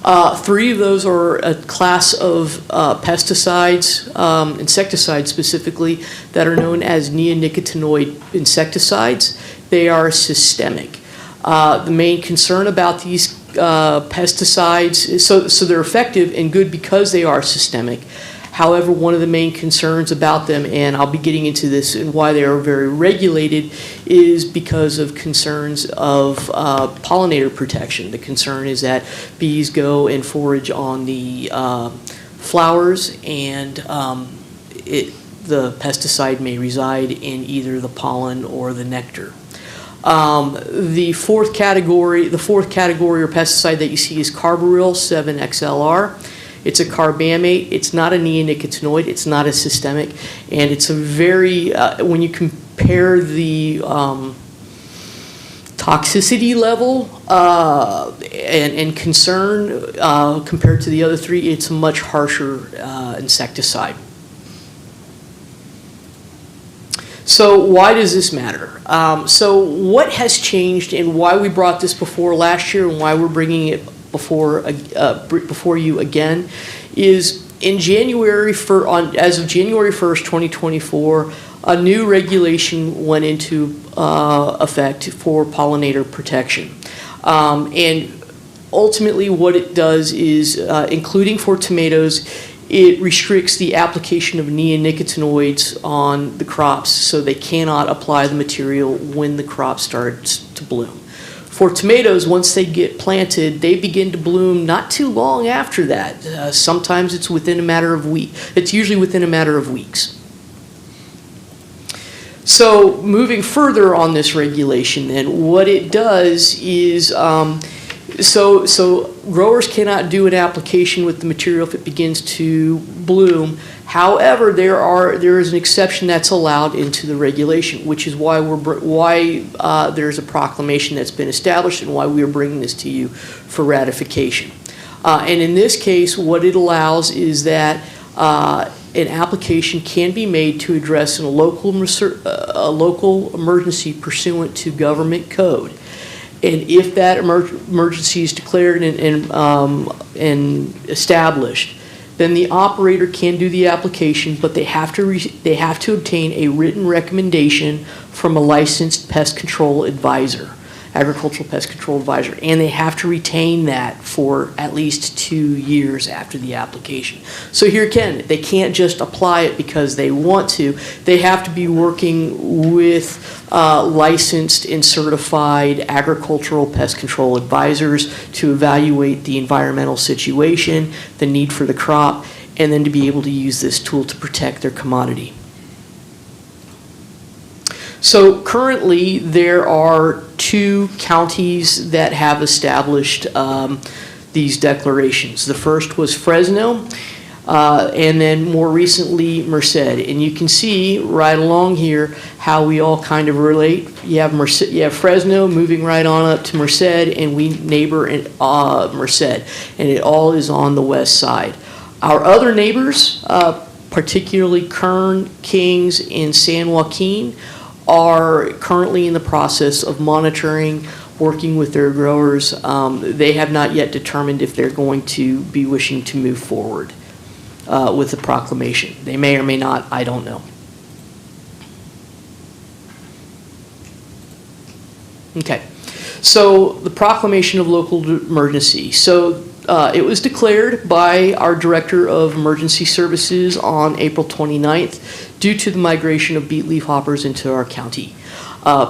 3 of those are a class of pesticides, insecticides specifically, that are known as neonicotinoid insecticides. They are systemic. The main concern about these pesticides, so they're effective and good because they are systemic. However, one of the main concerns about them, and I'll be getting into this and why they are very regulated, is because of concerns of pollinator protection. The concern is that bees go and forage on the flowers, and the pesticide may reside in either the pollen or the nectar. The fourth category or pesticide that you see is carbaryl 7XLR. It's a carbamate. It's not a neonicotinoid. It's not a systemic, and it's a very when you compare the toxicity level and concern compared to the other three, it's a much harsher insecticide. So why does this matter? So what has changed and why we brought this before last year and why we're bringing it before you again is in January, as of January 1st, 2024, a new regulation went into effect for pollinator protection. And ultimately what it does is, including for tomatoes, it restricts the application of neonicotinoids on the crops so they cannot apply the material when the crop starts to bloom. For tomatoes, once they get planted, they begin to bloom not too long after that. Sometimes it's within a matter of weeks. It's usually within a matter of weeks. So moving further on this regulation then, what it does is, so growers cannot do an application with the material if it begins to bloom. However, there is an exception that's allowed into the regulation, which is why there's a proclamation that's been established and why we are bringing this to you for ratification. And in this case, what it allows is that an application can be made to address a local emergency pursuant to government code. And if that emergency is declared and established, then the operator can do the application, but they have to obtain a written recommendation from a licensed pest control advisor, agricultural pest control advisor, and they have to retain that for at least 2 years after the application. So here again, they can't just apply it because they want to. They have to be working with licensed and certified agricultural pest control advisors to evaluate the environmental situation, the need for the crop, and then to be able to use this tool to protect their commodity. So currently, there are 2 counties that have established these declarations. The first was Fresno, and then more recently, Merced. And you can see right along here how we all kind of relate. You have Fresno moving right on up to Merced, and we neighbor Merced, and it all is on the west side. Our other neighbors, particularly Kern, Kings, and San Joaquin, are currently in the process of monitoring, working with their growers. They have not yet determined if they're going to be wishing to move forward with the proclamation. They may or may not, I don't know. Okay, so the proclamation of local emergency. So it was declared by our Director of Emergency Services on April 29th due to the migration of beet leaf hoppers into our county.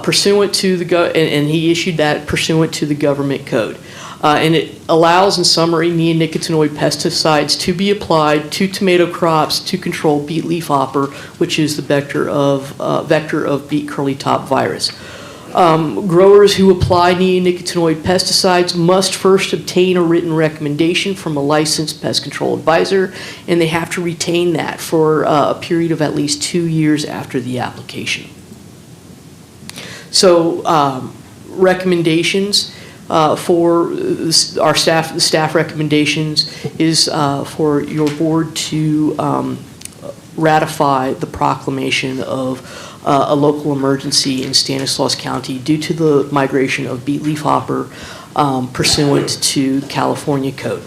Pursuant to and he issued that pursuant to the government code. And it allows, in summary, neonicotinoid pesticides to be applied to tomato crops to control beet leaf hopper, which is the vector of beet curly-top virus. Growers who apply neonicotinoid pesticides must first obtain a written recommendation from a licensed pest control advisor, and they have to retain that for a period of at least 2 years after the application. So recommendations for our staff, the staff recommendations is for your board to ratify the proclamation of a local emergency in Stanislaus County due to the migration of beet leaf hopper pursuant to California code.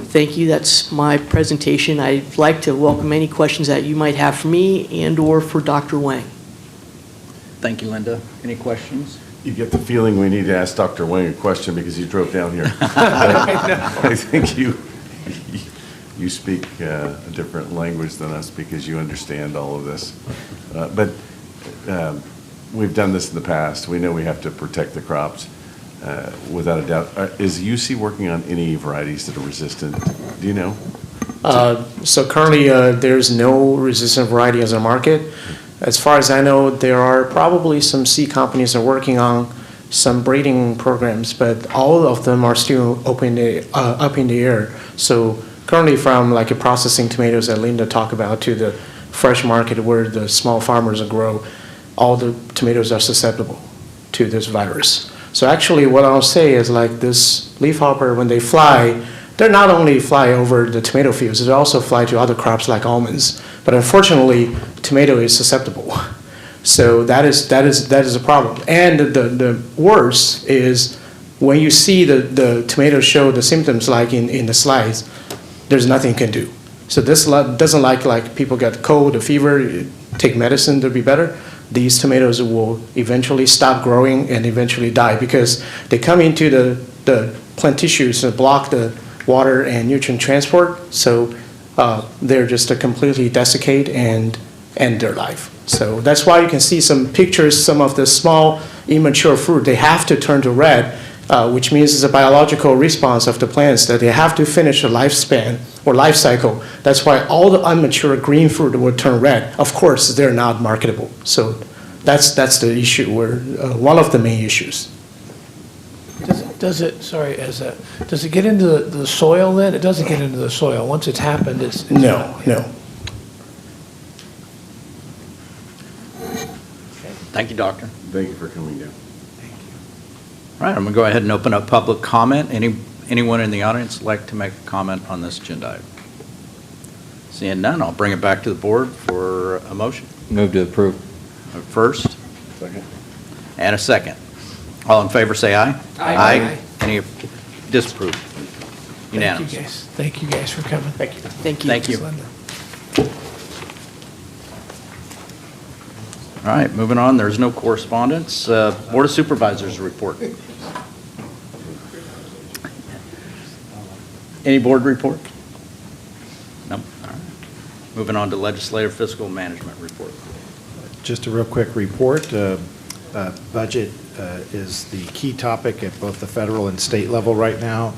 Thank you. That's my presentation. I'd like to welcome any questions that you might have for me and or for Dr. Wang. Thank you, Linda. Any questions? You get the feeling we need to ask Dr. Wang a question because you drove down here. I think you speak a different language than us because you understand all of this. But we've done this in the past. We know we have to protect the crops without a doubt. Is UC working on any varieties that are resistant? Do you know? So currently there's no resistant variety on the market. As far as I know, there are probably some seed companies that are working on some breeding programs, but all of them are still up in the air. So currently, from like processing tomatoes that Linda talked about to the fresh market where the small farmers grow, all the tomatoes are susceptible to this virus. So actually what I'll say is like this leafhopper, when they fly, they not only fly over the tomato fields, they also fly to other crops like almonds. But unfortunately, tomato is susceptible. So that is a problem. And the worst is when you see the tomato show the symptoms like in the slides, there's nothing you can do. So this doesn't like people get cold or fever, take medicine to be better. These tomatoes will eventually stop growing and eventually die because they come into the plant tissues and block the water and nutrient transport. So they're just completely desiccate and end their life. So that's why you can see some pictures, some of the small immature fruit, they have to turn to red, which means it's a biological response of the plants that they have to finish a lifespan or life cycle. That's why all the immature green fruit will turn red. Of course, they're not marketable. So that's the issue, one of the main issues. Does it get into the soil then? It doesn't get into the soil. Once it's happened, it's No. Thank you, Doctor. Thank you for coming down. All right, I'm going to go ahead and open up public comment. Anyone in the audience like to make a comment on this agenda item? Seeing none, I'll bring it back to the board for a motion. Move to approve. A first. Second. And a second. All in favor, say aye. Aye. Any disapprove? Unanimous. Thank you guys for coming. Thank you. Thank you. All right, moving on, there's no correspondence. Board of Supervisors report. Any board report? No. All right. Moving on to legislative fiscal management report. Just a real quick report. Budget is the key topic at both the federal and state level right now.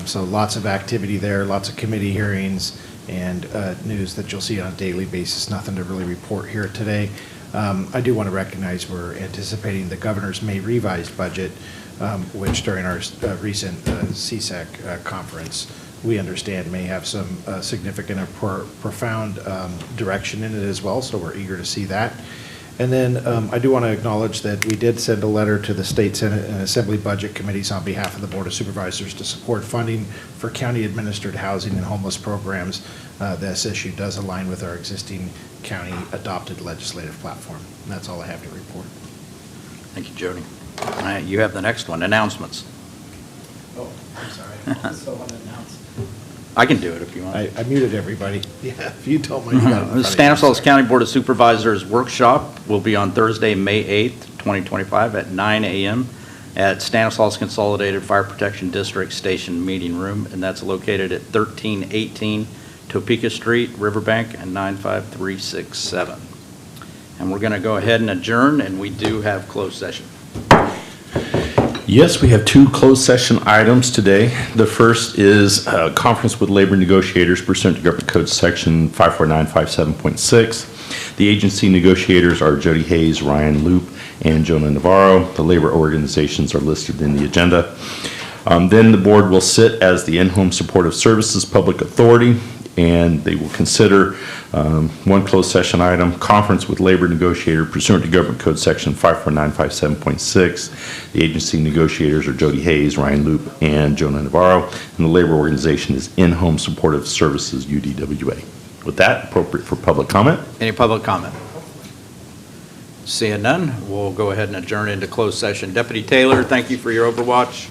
So lots of activity there, lots of committee hearings, and news that you'll see on a daily basis. Nothing to really report here today. I do want to recognize we're anticipating the governor's May revised budget, which during our recent CSAC conference, we understand may have some significant or profound direction in it as well, so we're eager to see that. And then I do want to acknowledge that we did send a letter to the State Senate and Assembly Budget Committees on behalf of the Board of Supervisors to support funding for county-administered housing and homeless programs. This issue does align with our existing county-adopted legislative platform. And that's all I have to report. Thank you, Jody. All right, you have the next one, announcements. Oh, I'm sorry. I also want to announce. I can do it if you want. I muted everybody. Yeah, if you don't mind. You got it in front of The you. Stanislaus County Board of Supervisors Workshop will be on Thursday, May 8th, 2025 at 9 a.m. at Stanislaus Consolidated Fire Protection District Station Meeting Room, and that's located at 1318 Topeka Street, Riverbank, and 95367. And we're going to go ahead and adjourn, and we do have closed session. Yes, we have two closed session items today. The first is a conference with labor negotiators pursuant to Government Code Section 54957.6. The agency negotiators are Jody Hayes, Ryan Loop, and Jonah Navarro. The labor organizations are listed in the agenda. Then the board will sit as the In-Home Supportive Services Public Authority, and they will consider one closed session item, conference with labor negotiator pursuant to Government Code Section 54957.6. The agency negotiators are Jody Hayes, Ryan Loop, and Jonah Navarro, and the labor organization is In-Home Supportive Services, UDWA. With that, appropriate for public comment. Any public comment? Seeing none, we'll go ahead and adjourn into closed session. Deputy Taylor, thank you for your overwatch.